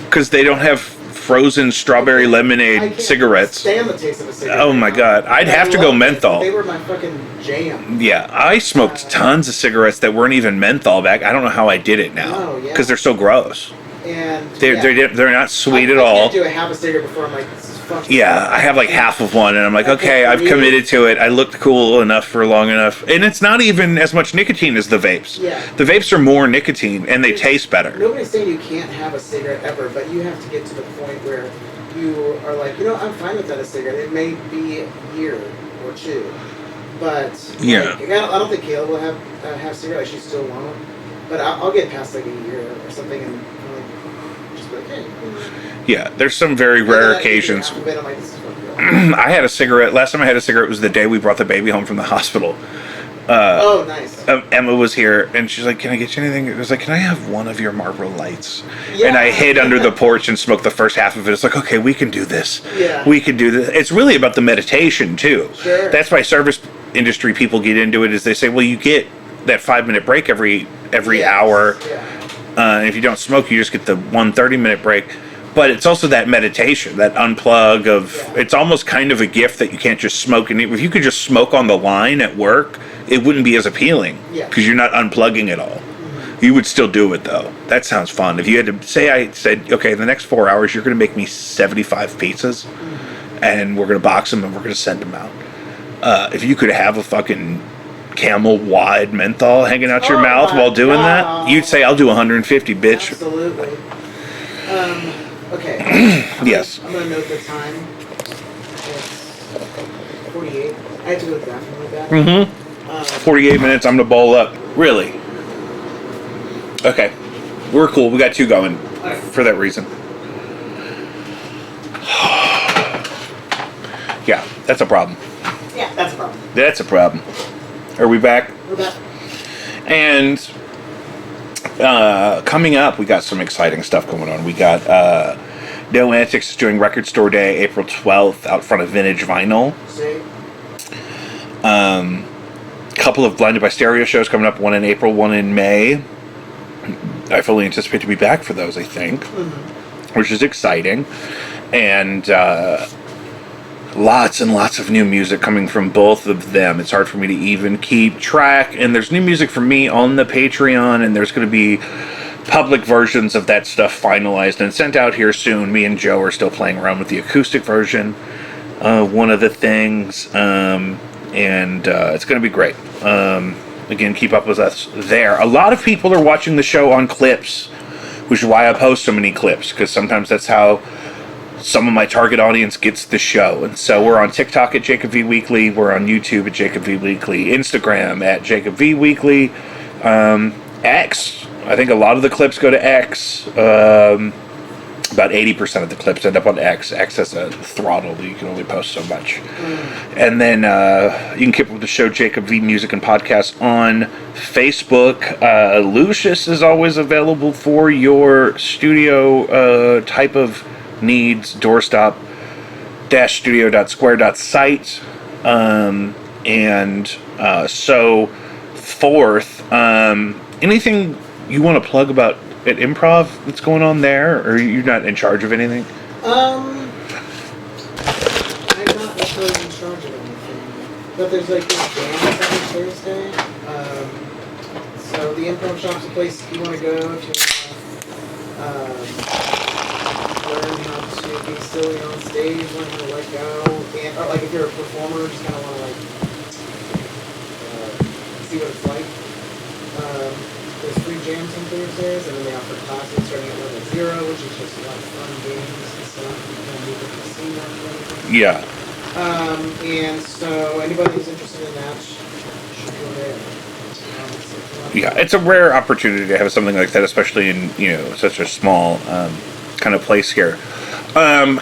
because they don't have frozen strawberry lemonade cigarettes. I can't stand the taste of a cigarette. Oh my god, I'd have to go menthol. They were my fucking jam. Yeah, I smoked tons of cigarettes that weren't even menthol back. I don't know how I did it now because they're so gross. And they're not sweet at all. I can't do a half a cigarette before I'm like, this is fucking. Yeah, I have like half of one, and I'm like, okay, I've committed to it. I looked cool enough for long enough, and it's not even as much nicotine as the vapes. Yeah, the vapes are more nicotine, and they taste better. Nobody's saying you can't have a cigarette ever, but you have to get to the point where you are like, I'm fine without a cigarette. It may be a year or two, but I don't think Kayla will have cigarettes. She still won't, but I'll get past like a year or something, and just be like, hey. Yeah, there's some very rare occasions. I had a cigarette. Last time I had a cigarette was the day we brought the baby home from the hospital. Oh, nice. Emma was here, and she's like, "Can I get you anything?" It was like, "Can I have one of your Marlboro Lights?" Yeah. And I hid under the porch and smoked the first half of it. It's like, okay, we can do this. Yeah. We can do this. It's really about the meditation too. Sure. That's why service industry people get into it. Is they say, well, you get that 5-minute break every hour. Yeah. If you don't smoke, you just get the 1 30-minute break. But it's also that meditation, that unplug of. Yeah. It's almost kind of a gift that you can't just smoke. And if you could just smoke on the line at work, it wouldn't be as appealing because you're not unplugging it all. Mm-hmm. You would still do it though. That sounds fun. If you had to say, I said, okay, the next 4 hours you're going to make me 75 pizzas, and we're going to box them and we're going to send them out. If you could have a fucking Camel wide menthol hanging out your mouth while doing that, you'd say, I'll do 150, bitch. Absolutely. Okay. Yes. I'm gonna note the time. It's 48. I had to go to the bathroom like that. Mm-hmm. 48 minutes. I'm gonna bowl up. Really? Okay. We're cool. We got 2 going for that reason. Yeah, that's a problem. Yeah, that's a problem. That's a problem. Are we back? We're back. And coming up, we got some exciting stuff going on. We got No Antics is doing Record Store Day, April 12th, out front of Vintage Vinyl. See? Couple of Blinded by Stereo shows coming up, one in April, one in May. I fully anticipate to be back for those, I think, which is exciting. And lots and lots of new music coming from both of them. It's hard for me to even keep track. And there's new music from me on the Patreon, and there's going to be public versions of that stuff finalized and sent out here soon. Me and Joe are still playing around with the acoustic version, one of the things, and it's going to be great. Again, keep up with us there. A lot of people are watching the show on clips, which is why I post so many clips, because sometimes that's how some of my target audience gets the show. And so we're on TikTok at Jacob V Weekly, we're on YouTube at Jacob V Weekly, Instagram at Jacob V Weekly, X. I think a lot of the clips go to X. About 80% of the clips end up on X. X has a throttle that you can only post so much. And then you can keep up with the show, Jacob V Music and Podcast, on Facebook. Lucius is always available for your studio type of needs, doorstop-studio.square.site, and so forth. Anything you want to plug about at Improv that's going on there, or you're not in charge of anything? I'm not necessarily in charge of anything, but there's like this jam every Thursday. So the Improv Shop's a place you want to go if you want to learn how to be silly on stage, learn how to let go, and or like if you're a performer, just kind of want to like see what it's like. There's free jams on Thursdays, and then they offer classes starting at level 0, which is just a lot of fun games and stuff. You can move the casino and everything. Yeah. And so anybody who's interested in that should go there. Yeah, it's a rare opportunity to have something like that, especially in, such a small kind of place here.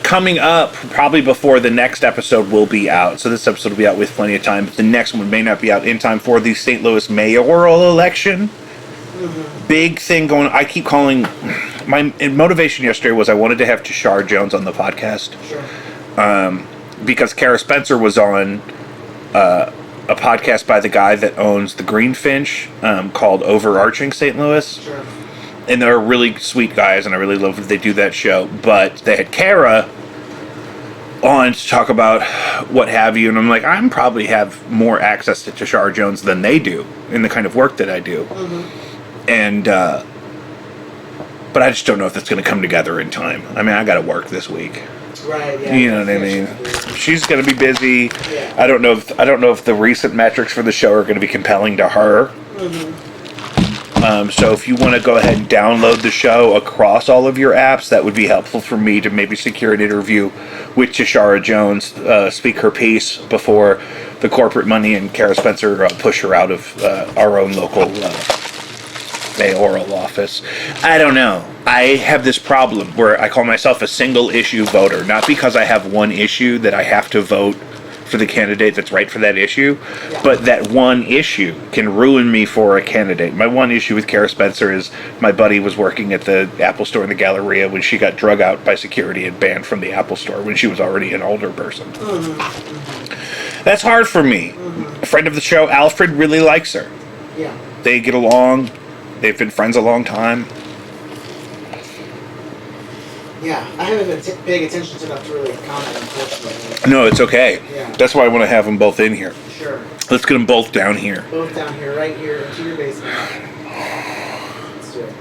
Coming up, probably before the next episode will be out, so this episode will be out with plenty of time, but the next one may not be out in time for the St. Louis mayoral election. Mm-hmm. Big thing going on. I keep calling... My motivation yesterday was I wanted to have Tashara Jones on the podcast. Sure. Because Kara Spencer was on a podcast by the guy that owns the Greenfinch called Overarching St. Louis. Sure. And they're really sweet guys, and I really love that they do that show. But they had Kara on to talk about what have you, and I'm like, I'm probably have more access to Tashara Jones than they do in the kind of work that I do. Mm-hmm. And, but I just don't know if that's going to come together in time. I mean, I got to work this week. Right, yeah. You know what I mean? She's going to be busy. Yeah. I don't know if the recent metrics for the show are going to be compelling to her. Mm-hmm. So if you want to go ahead and download the show across all of your apps, that would be helpful for me to maybe secure an interview with Tashara Jones, speak her piece before the corporate money and Kara Spencer push her out of our own local mayoral office. I don't know. I have this problem where I call myself a single issue voter, not because I have one issue that I have to vote for the candidate that's right for that issue, but that one issue can ruin me for a candidate. My one issue with Kara Spencer is my buddy was working at the Apple Store in the Galleria when she got drug out by security and banned from the Apple Store when she was already an older person. Mm-hmm. That's hard for me. Mm-hmm. A friend of the show, Alfred, really likes her. Yeah. They get along. They've been friends a long time. Yeah, I haven't been paying attention enough to really comment, unfortunately. No, it's okay. Yeah. That's why I want to have them both in here. Sure. Let's get them both down here. Both down here, right here, into your basement. Let's do it.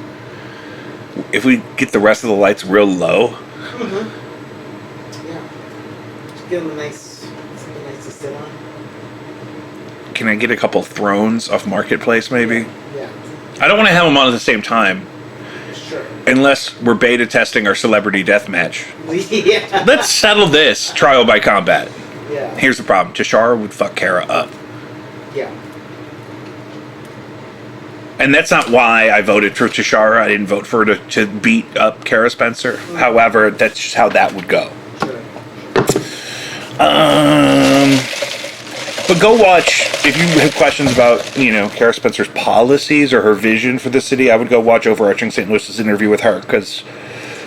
If we get the rest of the lights real low. Mm-hmm. Yeah. Just get them something nice to sit on. Can I get a couple thrones off Marketplace, maybe? Yeah. I don't want to have them on at the same time. Sure. Unless we're beta testing our celebrity death match. Yeah. Let's settle this trial by combat. Yeah. Here's the problem. Tashara would fuck Kara up. Yeah. And that's not why I voted for Tashara. I didn't vote for her to beat up Kara Spencer. Mm-hmm. However, that's just how that would go. Sure. But go watch, if you have questions about, Kara Spencer's policies or her vision for the city, I would go watch Overarching St. Louis's interview with her, because...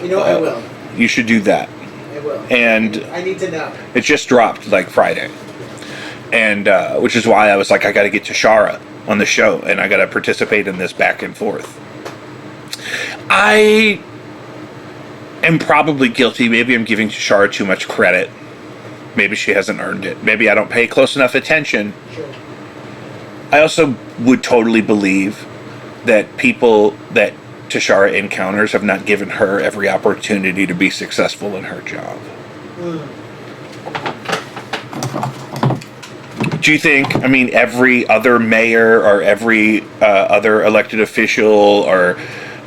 I will. You should do that. I will. And... I need to know. It just dropped, Friday. And, which is why I was like, I gotta get Tashara on the show, and I gotta participate in this back and forth. I am probably guilty. Maybe I'm giving Tashara too much credit. Maybe she hasn't earned it. Maybe I don't pay close enough attention. Sure. I also would totally believe that people that Tashara encounters have not given her every opportunity to be successful in her job. Do you think, every other mayor or every other elected official or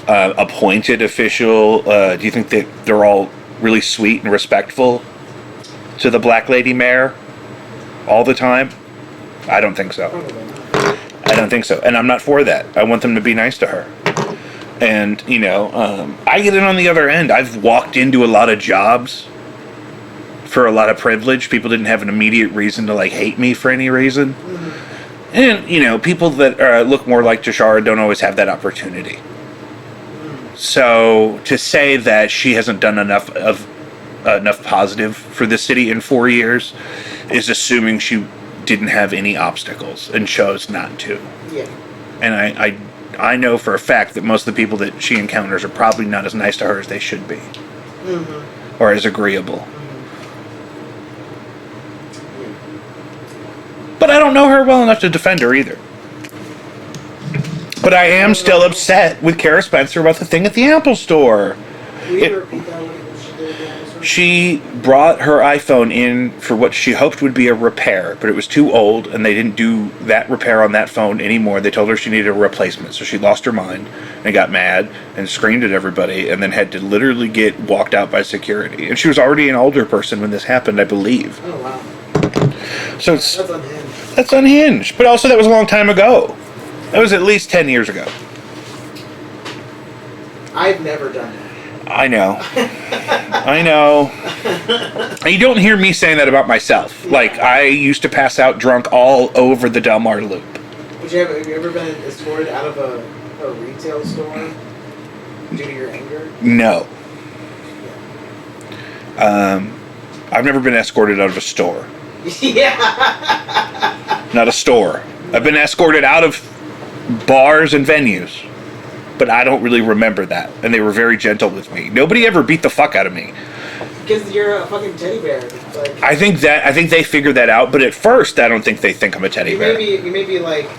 appointed official, do you think that they're all really sweet and respectful to the black lady mayor all the time? I don't think so. I don't think so. And I'm not for that. I want them to be nice to her. And, I get it on the other end. I've walked into a lot of jobs for a lot of privilege. People didn't have an immediate reason to, hate me for any reason. Mm-hmm. And, people that look more like Tashara don't always have that opportunity. So, to say that she hasn't done enough of enough positive for the city in 4 years is assuming she didn't have any obstacles and chose not to. Yeah. And I know for a fact that most of the people that she encounters are probably not as nice to her as they should be. Mm-hmm. Or as agreeable. Mm-hmm. Yeah. But I don't know her well enough to defend her either. But I am still upset with Kara Spencer about the thing at the Apple Store. She brought her iPhone in for what she hoped would be a repair, but it was too old, and they didn't do that repair on that phone anymore. They told her she needed a replacement, so she lost her mind and got mad and screamed at everybody, and then had to literally get walked out by security. And she was already an older person when this happened, I believe. Oh, wow. So that's unhinged. But also, that was a long time ago. That was at least 10 years ago. I've never done that. I know. I know. And you don't hear me saying that about myself. Yeah. Like, I used to pass out drunk all over the Del Mar Loop. Have you ever been escorted out of a retail store due to your anger? No. Yeah. I've never been escorted out of a store. Yeah. Not a store. I've been escorted out of bars and venues. But I don't really remember that. And they were very gentle with me. Nobody ever beat the fuck out of me. Because you're a fucking teddy bear. Like, I think they figured that out, but at first I don't think they think I'm a teddy bear. You may be like,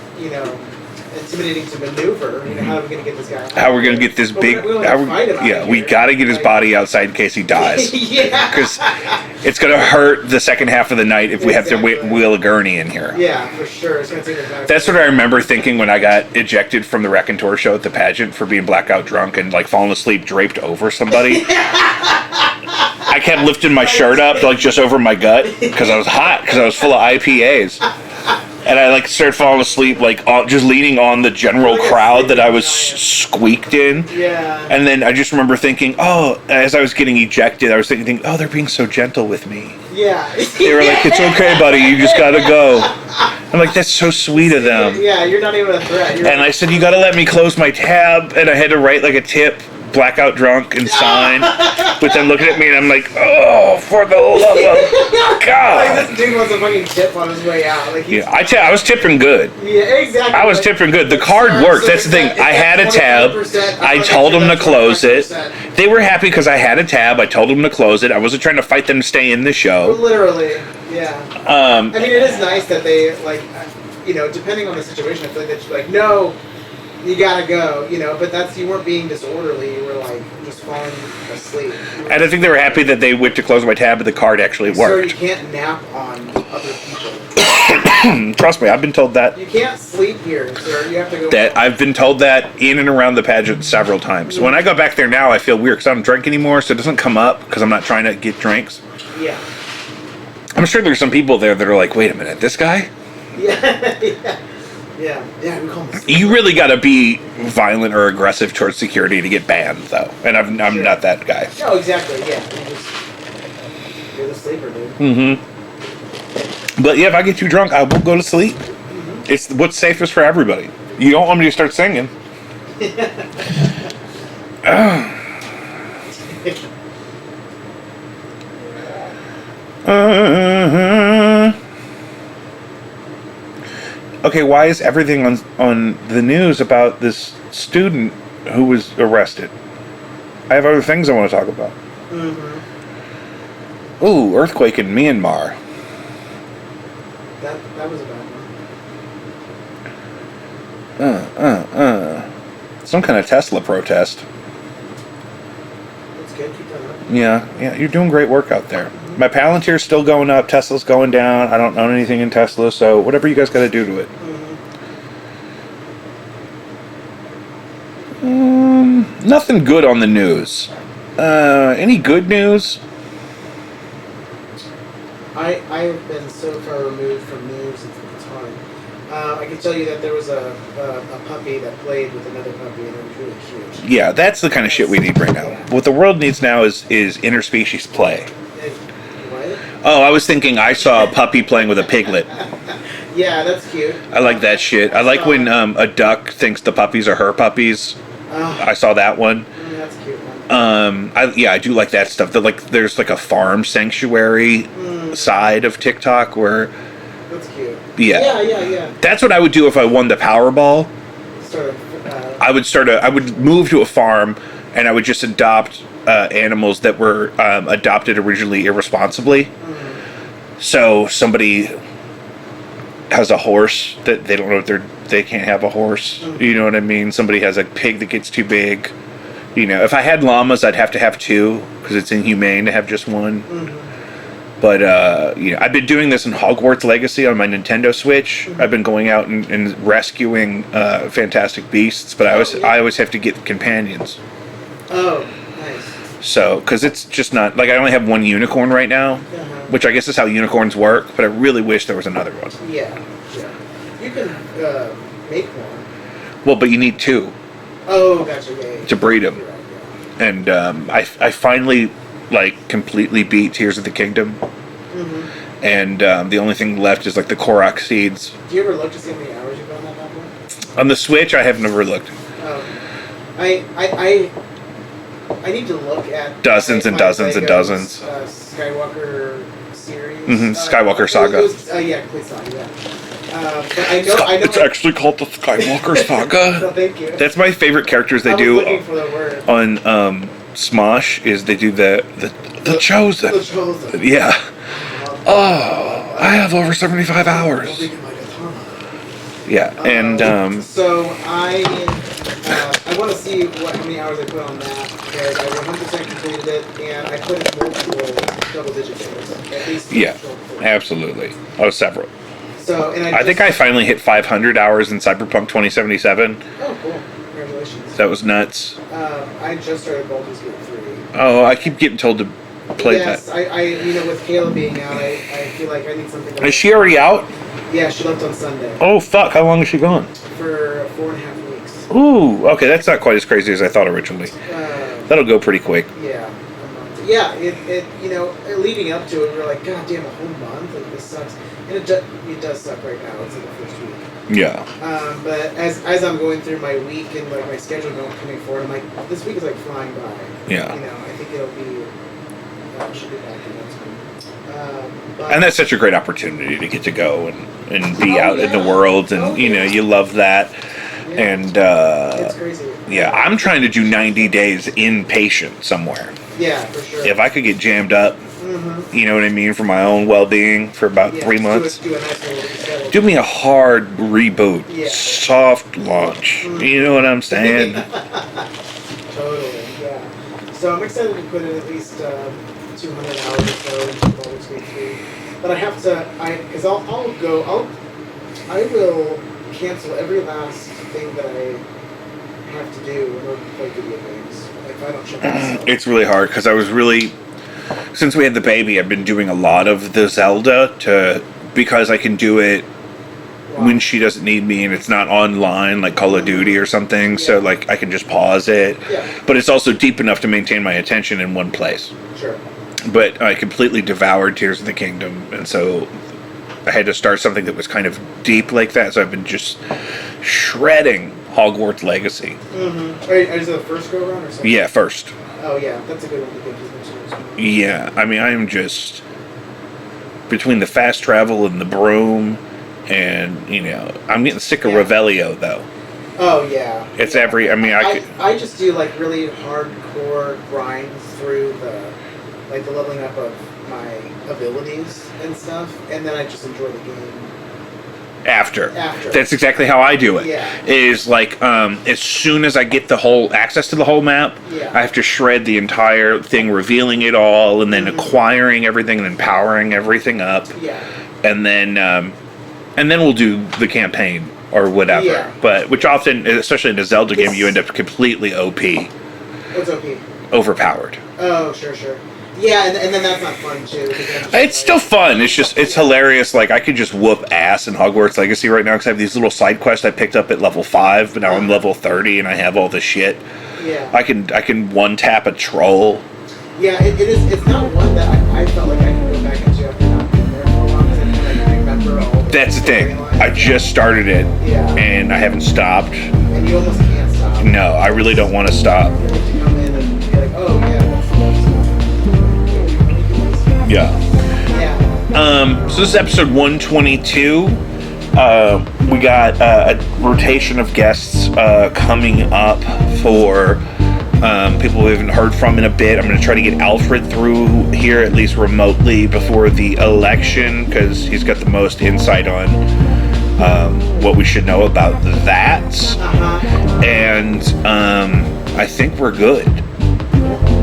intimidating to maneuver. How are we gonna get this guy? How we're gonna get this big? We gotta get his body outside in case he dies. Yeah. Because it's gonna hurt the second half of the night if we have to wheel a gurney in here. Yeah, for sure. It's gonna take us back. That's what I remember thinking when I got ejected from the Raconteur show at the pageant for being blackout drunk and like falling asleep draped over somebody. I kept lifting my shirt up like just over my gut because I was hot because I was full of IPAs. And I like started falling asleep, like just leaning on the general crowd that I was squeaked in. Yeah. And then I just remember thinking, as I was getting ejected, I was thinking, they're being so gentle with me. Yeah. They were like, it's okay, buddy, you just gotta go. I'm like, that's so sweet of them. Yeah, you're not even a threat. And I said, you gotta let me close my tab, and I had to write like a tip, blackout drunk, and sign. But then looking at me, and I'm like, for the love of God. Like this dude wants a fucking tip on his way out. Like I was tipping good. Yeah, exactly. I was tipping good. The card worked. That's the thing. I had a tab. I told them to close it. They were happy because I had a tab. I told them to close it. I wasn't trying to fight them to stay in the show. Literally, yeah. I mean, it is nice that they, like, depending on the situation, I feel like that you're like, no, you gotta go, but you weren't being disorderly, you were like just falling asleep. And I think they were happy that they went to close my tab, but the card actually worked. So you can't nap on other people. Trust me, I've been told that. You can't sleep here, sir. You have to go. I've been told that in and around the pageant several times. When I go back there now, I feel weird because I don't drink anymore, so it doesn't come up because I'm not trying to get drinks. Yeah. I'm sure there's some people there that are like, wait a minute, this guy? Yeah. Yeah, we call him. You really got to be violent or aggressive towards security to get banned, though. And I'm not that guy. No, exactly. Yeah, you're the sleeper, dude. Mm-hmm. But yeah, if I get too drunk, I will go to sleep. Mm-hmm. It's what's safest for everybody. You don't want me to start singing. Okay, why is everything on the news about this student who was arrested? I have other things I want to talk about. Mm-hmm. Ooh, earthquake in Myanmar. That was a bad one. Some kind of Tesla protest. That's good. Keep that up. Yeah, you're doing great work out there. Mm-hmm. My Palantir's still going up. Tesla's going down. I don't own anything in Tesla, so whatever you guys got to do to it. Mm-hmm. Nothing good on the news. Any good news? I've been so far removed from news, it's hard. I can tell you that there was a puppy that played with another puppy, and it was really cute. Yeah, that's the kind of shit we need right now. Yeah. What the world needs now is interspecies play. What? Oh, I was thinking I saw a puppy playing with a piglet. Yeah, that's cute. I like that shit. I like when a duck thinks the puppies are her puppies. I saw that one. That's a cute one. I do like that stuff. There's like a farm sanctuary side of TikTok where. That's cute. Yeah. That's what I would do if I won the Powerball. I would move to a farm, and I would just adopt animals that were adopted originally irresponsibly. So somebody has a horse that they don't know if they can't have a horse. You know what I mean? Somebody has a pig that gets too big. You know, if I had llamas, I'd have to have two because it's inhumane to have just one. But I've been doing this in Hogwarts Legacy on my Nintendo Switch. I've been going out and rescuing fantastic beasts, but I always have to get companions. Oh, nice. So, because it's just not like I only have one unicorn right now, which I guess is how unicorns work. But I really wish there was another one. Yeah. You can make one. Well, but you need two. Oh, gotcha. Yeah. To breed them. Right, And I finally completely beat Tears of the Kingdom. And the only thing left is the Korok seeds. Do you ever look to see how many hours you've done that bad boy? On the Switch, I have never looked. I need to look at dozens and dozens and dozens. Skywalker series. Skywalker Saga. Complete saga. But I know. It's actually called the Skywalker Saga. So thank you. That's my favorite characters they do on Smosh. Is they do the Chosen. The Chosen. Yeah. Oh, I have over 75 hours. Yeah, and so I want to see how many hours I put on that, because I 100% completed it, and I put in multiple double-digit days, at least. Yeah, absolutely. Oh, several. So, and I think I finally hit 500 hours in Cyberpunk 2077. Oh, cool! Congratulations. That was nuts. I just started Baldur's Gate 3. Oh, I keep getting told to play that. Yes, with Kayla being out, I feel like I need something. Is she already out? Yeah, she left on Sunday. Oh, fuck. How long is she gone? For 4.5 weeks. Ooh, okay. That's not quite as crazy as I thought originally. That'll go pretty quick. Yeah. Yeah, leading up to it, we were like, God damn, a whole month? This sucks. And it does suck right now. It's in the first week. Yeah. But as I'm going through my week and my schedule coming forward, I'm like, this week is flying by. Yeah. I think it'll be, should be back in no time. And that's such a great opportunity to get to go and be out in the world, and you love that. Yeah. And it's crazy. Yeah, I'm trying to do 90 days inpatient somewhere. Yeah, for sure. If I could get jammed up, you know what I mean, for my own well-being for about 3 months. Do a nice little reset. Do me a hard reboot, Yeah. soft launch. You know what I'm saying? Totally, yeah. So I'm excited to put in at least 200 hours or so into Baldur's Gate 3. But I have to, because I will cancel every last thing that I have to do in order to play video games. If I don't shut myself. It's really hard because since we had the baby, I've been doing a lot of the Zelda because I can do it when she doesn't need me and it's not online like Call of Duty or something. Yeah. So I can just pause it. Yeah. But it's also deep enough to maintain my attention in one place. Sure. But I completely devoured Tears of the Kingdom, and so I had to start something that was kind of deep like that. So I've been just shredding Hogwarts Legacy. Is it the first go around or something? Yeah, first. Oh yeah, that's a good one to get to. Yeah, I mean, I am just between the fast travel and the broom, and I'm getting sick of Revelio though. Oh yeah. It's I just do really hardcore grinds through the leveling up of my abilities and stuff, and then I just enjoy the game. After. That's exactly how I do it. Yeah. Is as soon as I get the whole access to the whole map, I have to shred the entire thing, revealing it all, and then acquiring everything, and then powering everything up. Yeah. And then we'll do the campaign or whatever. Yeah. But which often, especially in a Zelda game, you end up completely OP. What's OP? Overpowered. Oh, sure. Yeah, and then that's not fun too. It's still fun. It's hilarious. I could just whoop ass in Hogwarts Legacy right now because I have these little side quests I picked up at level 5, but now I'm level 30 and I have all this shit. Yeah. I can one tap a troll. Yeah, it is. It's not one that I felt like I could go back into after not being there for a long time. I remember all. That's the thing. I just started it. Yeah. And I haven't stopped. And you almost can't stop. No, I really don't want to stop. You have to come in and be like, oh, Yeah. Yeah. So this is episode 122. We got a rotation of guests coming up for people we haven't heard from in a bit. I'm going to try to get Alfred through here, at least remotely, before the election, because he's got the most insight on what we should know about that. And I think we're good.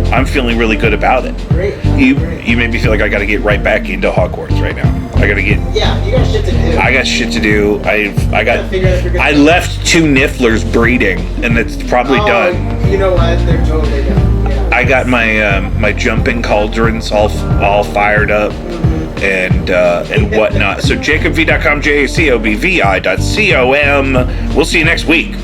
I'm feeling really good about it. Great. You made me feel like I got to get right back into Hogwarts right now. I got to get. Yeah, you got shit to do. I got shit to do. I left 2 Nifflers breeding, and it's probably done. You know what? They're totally done. Yeah. I got my jumping cauldrons all fired up, and whatnot. So JacobV.com, JACOBVI.com. We'll see you next week.